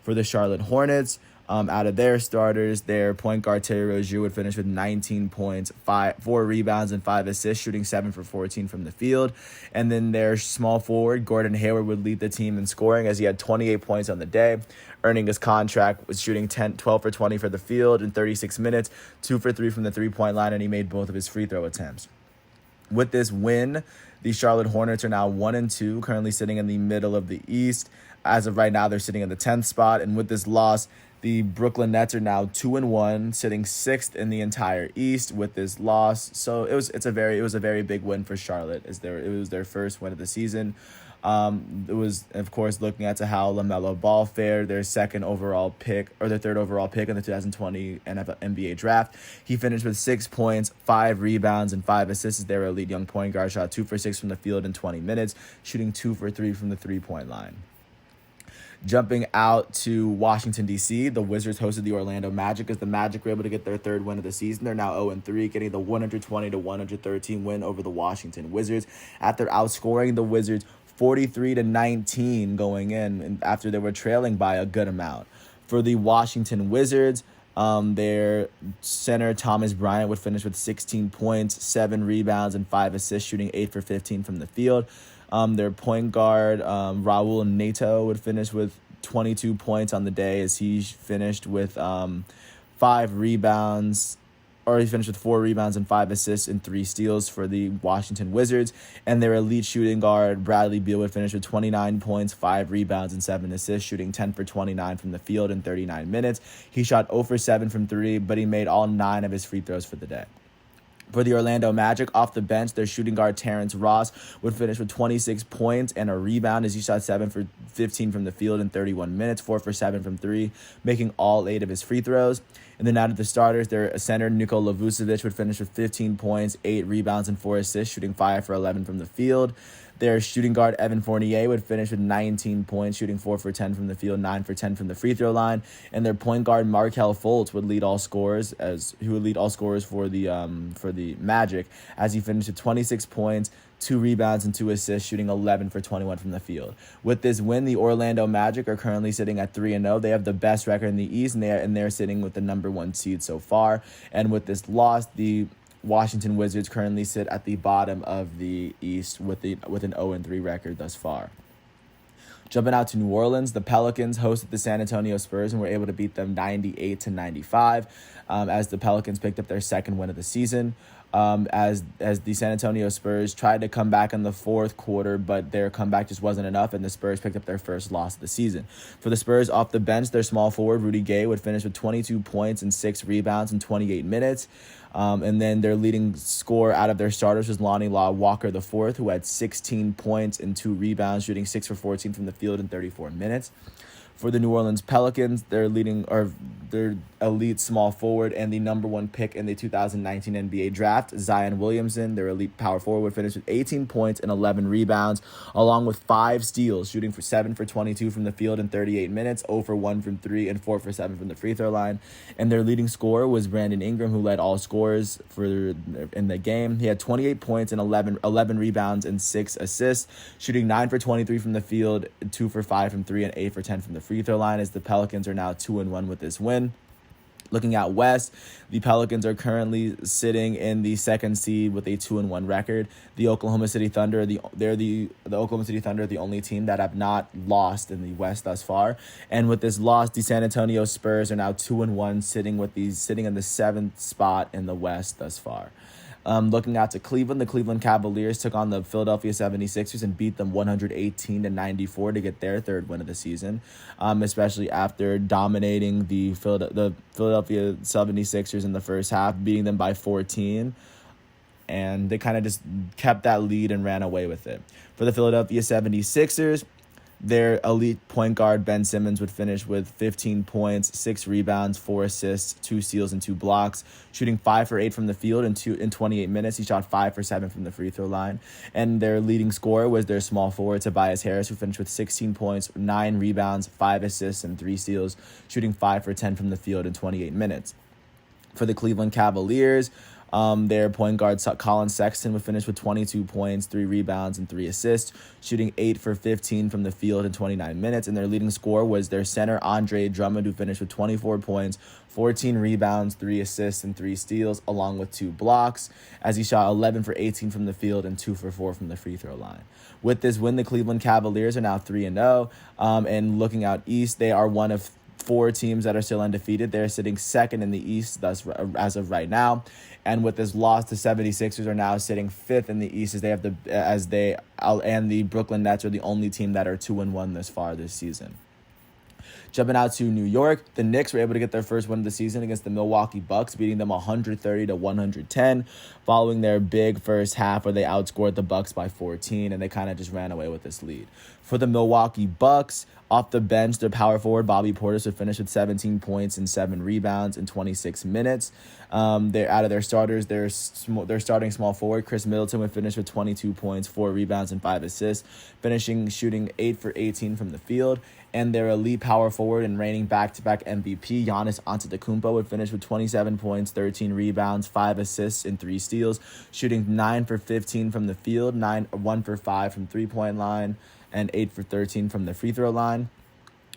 For the Charlotte Hornets, out of their starters, their point guard, Terry Rozier, would finish with 19 points, 4 rebounds, and 5 assists, shooting 7 for 14 from the field. And then their small forward, Gordon Hayward, would lead the team in scoring as he had 28 points on the day, earning his contract, was shooting 12 for 20 for the field in 36 minutes, 2 for 3 from the 3-point line, and he made both of his free throw attempts. With this win, the Charlotte Hornets are now 1-2, currently sitting in the middle of the East. As of right now, they're sitting in the 10th spot, and with this loss, the Brooklyn Nets are now 2-1, sitting 6th in the entire East with this loss. So it was a very big win for Charlotte. It was their first win of the season. It was, of course, looking at how LaMelo Ball fared, their third overall pick in the 2020 NBA draft. He finished with 6 points, 5 rebounds, and 5 assists. Their elite young point guard shot 2 for 6 from the field in 20 minutes, shooting 2 for 3 from the 3-point line. Jumping out to Washington, D.C., the Wizards hosted the Orlando Magic as the Magic were able to get their 3rd win of the season. They're now 0-3, getting the 120-113 win over the Washington Wizards after outscoring the Wizards 43-19 going in, and after they were trailing by a good amount. For the Washington Wizards, their center, Thomas Bryant, would finish with 16 points, 7 rebounds, and 5 assists, shooting 8 for 15 from the field. Their point guard, Raul Neto, would finish with 22 points on the day as he finished with 5 rebounds. Or he finished with 4 rebounds and 5 assists and 3 steals for the Washington Wizards. And their elite shooting guard, Bradley Beal, would finish with 29 points, 5 rebounds, and 7 assists, shooting 10 for 29 from the field in 39 minutes. He shot 0 for 7 from 3, but he made all 9 of his free throws for the day. For the Orlando Magic, off the bench, their shooting guard Terrence Ross would finish with 26 points and a rebound as he shot 7 for 15 from the field in 31 minutes, 4 for 7 from 3, making all 8 of his free throws. And then out of the starters, their center Nikola Vucevic would finish with 15 points, 8 rebounds, and 4 assists, shooting 5 for 11 from the field. Their shooting guard, Evan Fournier, would finish with 19 points, shooting 4 for 10 from the field, 9 for 10 from the free throw line. And their point guard, Markelle Fultz, would lead all scorers for the Magic, as he finished with 26 points, 2 rebounds, and 2 assists, shooting 11 for 21 from the field. With this win, the Orlando Magic are currently sitting at 3-0. They have the best record in the East, and they're sitting with the number 1 seed so far. And with this loss, the Washington Wizards currently sit at the bottom of the East with an 0-3 record thus far. Jumping out to New Orleans, the Pelicans hosted the San Antonio Spurs and were able to beat them 98-95 as the Pelicans picked up their second win of the season. As the San Antonio Spurs tried to come back in the fourth quarter, but their comeback just wasn't enough, and the Spurs picked up their first loss of the season. For the Spurs, off the bench, their small forward, Rudy Gay, would finish with 22 points and 6 rebounds in 28 minutes. And then their leading scorer out of their starters was Lonnie Walker IV, who had 16 points and 2 rebounds, shooting 6 for 14 from the field in 34 minutes. For the New Orleans Pelicans, their elite small forward and the number 1 pick in the 2019 NBA draft, Zion Williamson, their elite power forward, would finish with 18 points and 11 rebounds, along with 5 steals, shooting for 7 for 22 from the field in 38 minutes, 0 for 1 from 3, and 4 for 7 from the free throw line. And their leading scorer was Brandon Ingram, who led all scorers in the game. He had 28 points and 11 rebounds and 6 assists, shooting 9 for 23 from the field, 2 for 5 from 3, and 8 for 10 from the free throw line, as the Pelicans are now 2-1 with this win. Looking out west, the Pelicans are currently sitting in the second seed with a 2-1 record. The Oklahoma City Thunder, the Oklahoma City Thunder are the only team that have not lost in the West thus far. And with this loss, the San Antonio Spurs are now 2-1, sitting in the 7th spot in the West thus far. Looking out to Cleveland, the Cleveland Cavaliers took on the Philadelphia 76ers and beat them 118-94 to get their 3rd win of the season, especially after dominating the Philadelphia 76ers in the first half, beating them by 14. And they kind of just kept that lead and ran away with it. For the Philadelphia 76ers, their elite point guard, Ben Simmons, would finish with 15 points, 6 rebounds, 4 assists, 2 steals, and 2 blocks, shooting 5 for 8 from the field in 28 minutes. He shot 5 for 7 from the free throw line. And their leading scorer was their small forward, Tobias Harris, who finished with 16 points, 9 rebounds, 5 assists, and 3 steals, shooting 5 for 10 from the field in 28 minutes. For the Cleveland Cavaliers, their point guard, Colin Sexton, would finish with 22 points, 3 rebounds, and 3 assists, shooting 8 for 15 from the field in 29 minutes. And their leading scorer was their center, Andre Drummond, who finished with 24 points, 14 rebounds, 3 assists, and 3 steals, along with 2 blocks, as he shot 11 for 18 from the field and 2 for 4 from the free throw line. With this win, the Cleveland Cavaliers are now 3-0. And looking out east, they are one of 4 teams that are still undefeated. They're sitting 2nd in the East as of right now. And with this loss, the 76ers are now sitting 5th in the East and the Brooklyn Nets are the only team that are 2-1 this far this season. Jumping out to New York, the Knicks were able to get their first win of the season against the Milwaukee Bucks, beating them 130-110, following their big first half where they outscored the Bucks by 14, and they kind of just ran away with this lead. For the Milwaukee Bucks, off the bench, their power forward, Bobby Portis, would finish with 17 points and 7 rebounds in 26 minutes. They're out of their starters. Their starting small forward, Chris Middleton, would finish with 22 points, 4 rebounds, and 5 assists, shooting 8 for 18 from the field. And their elite power forward and reigning back-to-back MVP, Giannis Antetokounmpo, would finish with 27 points, 13 rebounds, 5 assists, and 3 steals, shooting 9 for 15 from the field, 1 for 5 from three-point line, and 8 for 13 from the free throw line.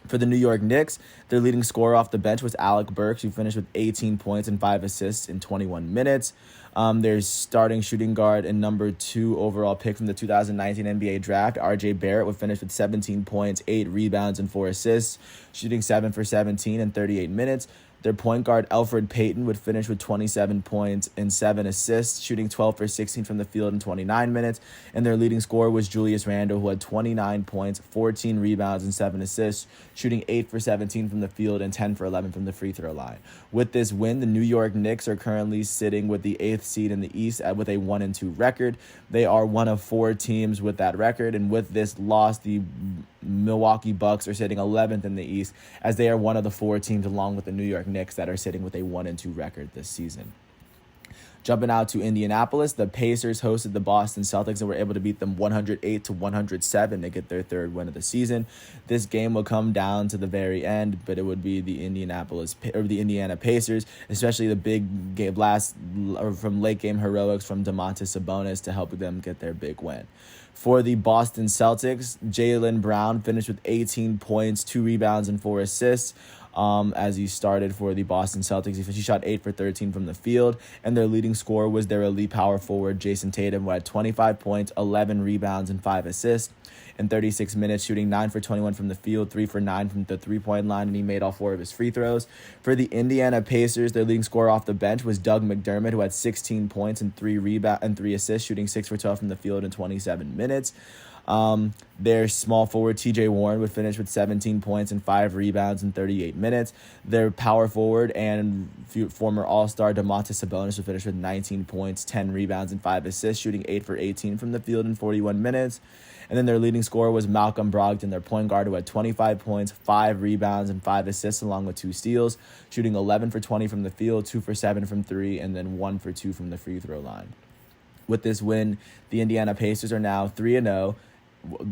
For the New York Knicks, their leading scorer off the bench was Alec Burks, who finished with 18 points and 5 assists in 21 minutes. Their starting shooting guard and number 2 overall pick from the 2019 NBA draft, RJ Barrett, would finish with 17 points, 8 rebounds, and 4 assists, shooting 7 for 17 in 38 minutes. Their point guard, Elfrid Payton, would finish with 27 points and 7 assists, shooting 12 for 16 from the field in 29 minutes. And their leading scorer was Julius Randle, who had 29 points, 14 rebounds, and 7 assists, shooting 8 for 17 from the field and 10 for 11 from the free throw line. With this win, the New York Knicks are currently sitting with the 8th seed in the East with a 1-2 record. They are one of 4 teams with that record, and with this loss, the Milwaukee Bucks are sitting 11th in the East, as they are one of the 4 teams along with the New York Knicks that are sitting with a 1-2 record this season. Jumping out to Indianapolis, the Pacers hosted the Boston Celtics and were able to beat them 108-107 to get their 3rd win of the season. This game will come down to the very end, but it would be the Indiana Pacers, especially the big game blast from late game heroics from Domantas Sabonis to help them get their big win. For the Boston Celtics, Jaylen Brown finished with 18 points, 2 rebounds, and 4 assists. As he started for the Boston Celtics. He shot 8 for 13 from the field, and their leading scorer was their elite power forward, Jason Tatum, who had 25 points, 11 rebounds, and 5 assists in 36 minutes, shooting 9 for 21 from the field, 3 for 9 from the three-point line, and he made all 4 of his free throws. For the Indiana Pacers, their leading scorer off the bench was Doug McDermott, who had 16 points and 3 assists, shooting 6 for 12 from the field in 27 minutes. Their small forward, TJ Warren, would finish with 17 points and 5 rebounds in 38 minutes. Their power forward and former All-Star Domantas Sabonis would finish with 19 points, 10 rebounds, and 5 assists, shooting 8 for 18 from the field in 41 minutes. And then their leading scorer was Malcolm Brogdon, their point guard, who had 25 points, 5 rebounds, and 5 assists, along with 2 steals, shooting 11 for 20 from the field, 2 for 7 from 3, and then 1 for 2 from the free throw line. With this win, the Indiana Pacers are now 3-0,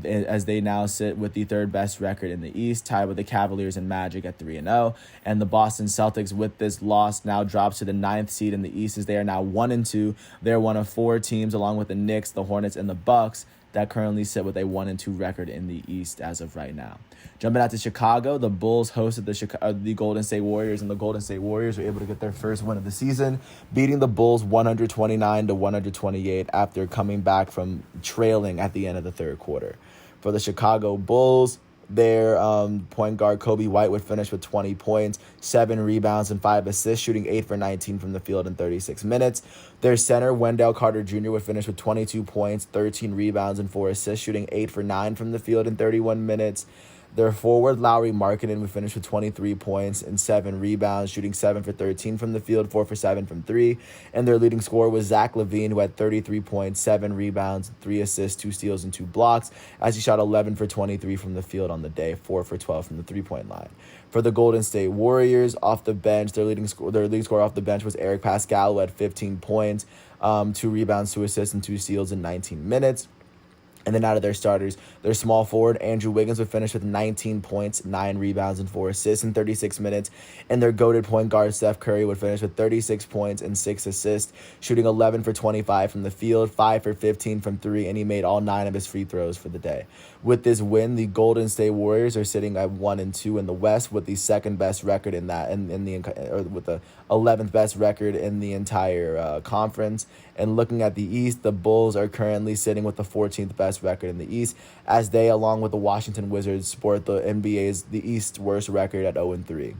as they now sit with the 3rd best record in the East, tied with the Cavaliers and Magic at 3-0. And the Boston Celtics, with this loss, now drops to the 9th seed in the East, as they are now 1-2. They're one of 4 teams, along with the Knicks, the Hornets, and the Bucks, that currently sit with a 1-2 record in the East as of right now. Jumping out to Chicago, the Bulls hosted the Golden State Warriors, and the Golden State Warriors were able to get their first win of the season, beating the Bulls 129-128 after coming back from trailing at the end of the third quarter. For the Chicago Bulls, their point guard Kobe White would finish with 20 points, 7 rebounds, and 5 assists, shooting 8 for 19 from the field in 36 minutes. Their center, Wendell Carter Jr., would finish with 22 points, 13 rebounds, and 4 assists, shooting 8 for 9 from the field in 31 minutes. Their forward, Lauri Markkanen, would finish with 23 points and 7 rebounds, shooting 7 for 13 from the field, 4 for 7 from 3. And their leading scorer was Zach LaVine, who had 33 points, 7 rebounds, 3 assists, 2 steals, and 2 blocks, as he shot 11 for 23 from the field on the day, 4 for 12 from the three-point line. For the Golden State Warriors, off the bench, their leading scorer off the bench was Eric Pascal, who had 15 points, 2 rebounds, 2 assists, and 2 steals in 19 minutes. And then out of their starters, their small forward, Andrew Wiggins, would finish with 19 points, 9 rebounds, and 4 assists in 36 minutes. And their goated point guard, Steph Curry, would finish with 36 points and 6 assists, shooting 11 for 25 from the field, 5 for 15 from 3, and he made all 9 of his free throws for the day. With this win, the Golden State Warriors are sitting at 1-2 in the West, with the 2nd best record with the 11th best record in the entire conference. And looking at the East, the Bulls are currently sitting with the 14th best record in the East, as they, along with the Washington Wizards, sport the East's worst record at 0-3.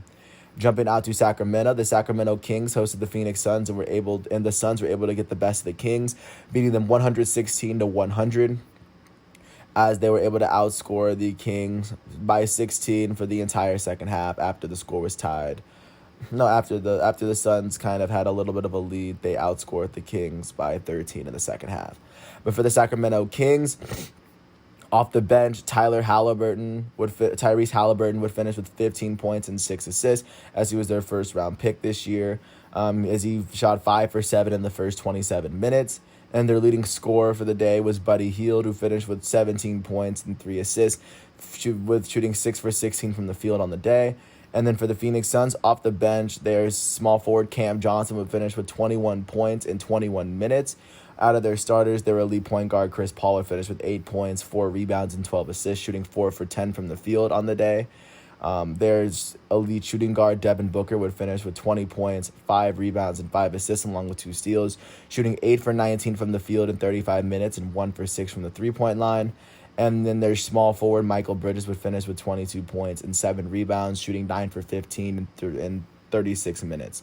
Jumping out to Sacramento, the Sacramento Kings hosted the Phoenix Suns, and the Suns were able to get the best of the Kings, beating them 116-100. As they were able to outscore the Kings by 16 for the entire second half after the score was tied. No, after the Suns kind of had a little bit of a lead, they outscored the Kings by 13 in the second half. But for the Sacramento Kings, off the bench, Tyrese Halliburton would finish with 15 points and 6 assists, as he was their first-round pick this year, as he shot 5 for 7 in the first 27 minutes. And their leading scorer for the day was Buddy Hield, who finished with 17 points and 3 assists, with shooting 6 for 16 from the field on the day. And then for the Phoenix Suns, off the bench, their small forward Cam Johnson would finish with 21 points in 21 minutes. Out of their starters, their elite point guard Chris Paul would finish with 8 points, 4 rebounds, and 12 assists, shooting 4 for 10 from the field on the day. There's elite shooting guard Devin Booker would finish with 20 points, 5 rebounds, and 5 assists, along with 2 steals, shooting 8 for 19 from the field in 35 minutes and 1 for 6 from the three-point line. And then their small forward Michael Bridges would finish with 22 points and 7 rebounds, shooting 9 for 15 in 36 minutes.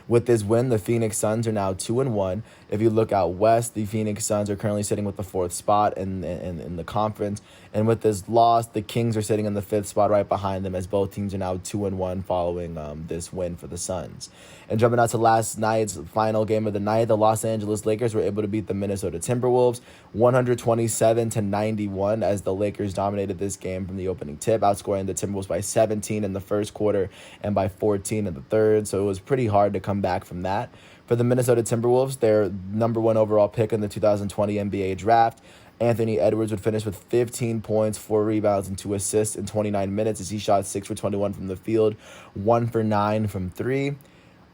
With this win, the Phoenix Suns are now 2-1. If you look out west, the Phoenix Suns are currently sitting with the 4th spot in the conference. And with this loss, the Kings are sitting in the 5th spot right behind them, as both teams are now 2-1 following this win for the Suns. And jumping out to last night's final game of the night, the Los Angeles Lakers were able to beat the Minnesota Timberwolves 127-91, as the Lakers dominated this game from the opening tip, outscoring the Timberwolves by 17 in the first quarter and by 14 in the third. So it was pretty hard to come back from that. For the Minnesota Timberwolves, their number 1 overall pick in the 2020 NBA draft, Anthony Edwards would finish with 15 points, 4 rebounds, and 2 assists in 29 minutes as he shot 6 for 21 from the field, 1 for 9 from 3.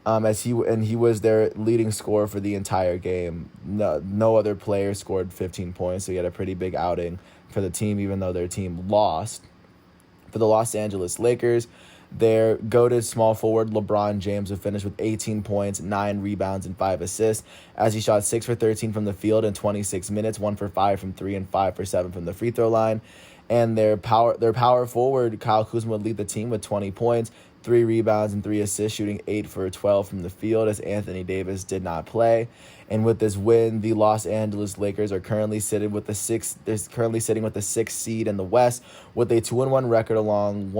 He was their leading scorer for the entire game. No other player scored 15 points, so he had a pretty big outing for the team, even though their team lost. For the Los Angeles Lakers, their goated small forward LeBron James would finish with 18 points, 9 rebounds, and 5 assists, as he shot 6 for 13 from the field in 26 minutes, 1 for 5 from 3, and 5 for 7 from the free throw line. And their power forward Kyle Kuzma would lead the team with 20 points, 3 rebounds, and 3 assists, shooting 8 for 12 from the field, as Anthony Davis did not play. And with this win, the Los Angeles Lakers are currently sitting with the 6th seed in the West, with a 2-1 record along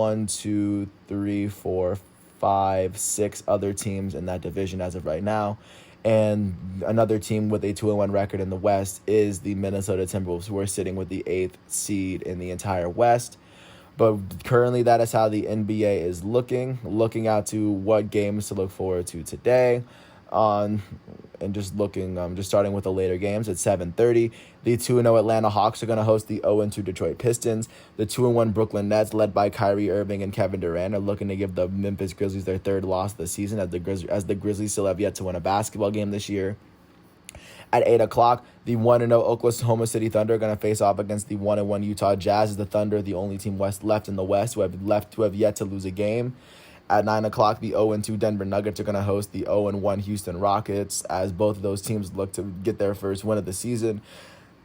6 other teams in that division as of right now. And another team with a 2-1 record in the West is the Minnesota Timberwolves, who are sitting with the 8th seed in the entire West. But currently, that is how the NBA is looking out to what games to look forward to today. And just starting with the later games at 7:30, the 2-0 Atlanta Hawks are going to host the 0-2 Detroit Pistons. The 2-1 Brooklyn Nets, led by Kyrie Irving and Kevin Durant, are looking to give the Memphis Grizzlies their 3rd loss of the season, as the Grizzlies still have yet to win a basketball game this year. At 8 o'clock, the 1-0 Oklahoma City Thunder are going to face off against the 1-1 Utah Jazz, as the Thunder are the only team left in the West who have yet to lose a game. At 9 o'clock, the 0-2 Denver Nuggets are going to host the 0-1 Houston Rockets, as both of those teams look to get their first win of the season,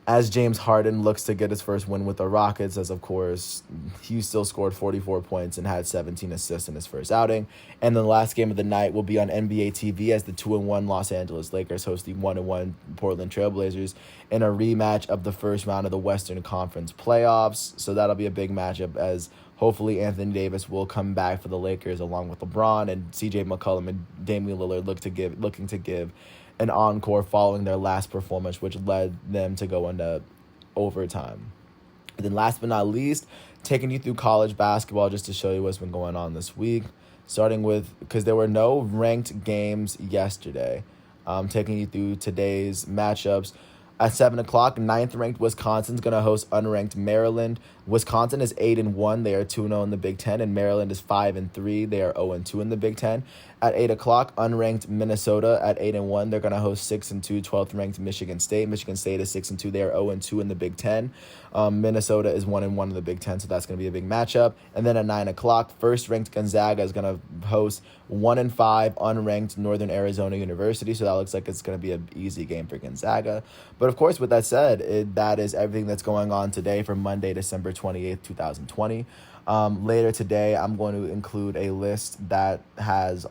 as James Harden looks to get his first win with the Rockets, as of course he still scored 44 points and had 17 assists in his first outing. And then the last game of the night will be on NBA TV, as the 2-1 Los Angeles Lakers host the 1-1 Portland Trailblazers in a rematch of the first round of the Western Conference playoffs. So that'll be a big matchup, as hopefully Anthony Davis will come back for the Lakers along with LeBron, and CJ McCollum and Damian Lillard looking to give an encore following their last performance, which led them to go into overtime. And then last but not least, taking you through college basketball just to show you what's been going on this week, starting with, because there were no ranked games yesterday, taking you through today's matchups. At 7 o'clock, 9th-ranked Wisconsin's going to host unranked Maryland. Wisconsin is 8-1. They are 2-0 in the Big Ten, and Maryland is 5-3. They are 0-2 in the Big Ten. At 8 o'clock, unranked Minnesota at 8-1. They're going to host 6-2, 12th-ranked Michigan State. Michigan State is 6-2. They are 0-2 in the Big Ten. Minnesota is 1-1 in the Big Ten, so that's going to be a big matchup. And then at 9 o'clock, first-ranked Gonzaga is going to host 1-5 unranked Northern Arizona University, so that looks like it's going to be an easy game for Gonzaga. But of course, with that said, that is everything that's going on today for Monday, December 28th, 2020. Later today, I'm going to include a list that has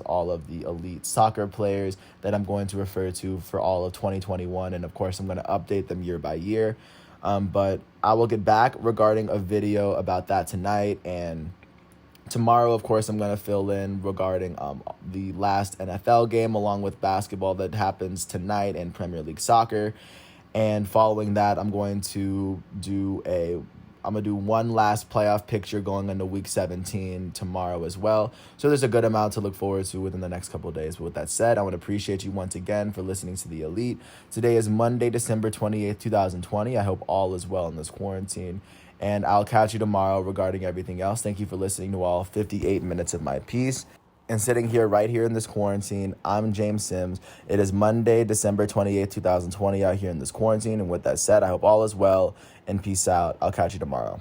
all of the elite soccer players that I'm going to refer to for all of 2021, and of course, I'm going to update them year by year. But I will get back regarding a video about that tonight, and tomorrow, of course, I'm going to fill in regarding the last NFL game, along with basketball that happens tonight and Premier League soccer. And following that, I'm going to do one last playoff picture going into Week 17 tomorrow as well. So there's a good amount to look forward to within the next couple of days. But with that said, I want to appreciate you once again for listening to The Elite. Today is Monday, December 28th, 2020. I hope all is well in this quarantine. And I'll catch you tomorrow regarding everything else. Thank you for listening to all 58 minutes of my piece. And sitting here right here in this quarantine, I'm James Sims. It is Monday, December 28th, 2020 out here in this quarantine. And with that said, I hope all is well and peace out. I'll catch you tomorrow.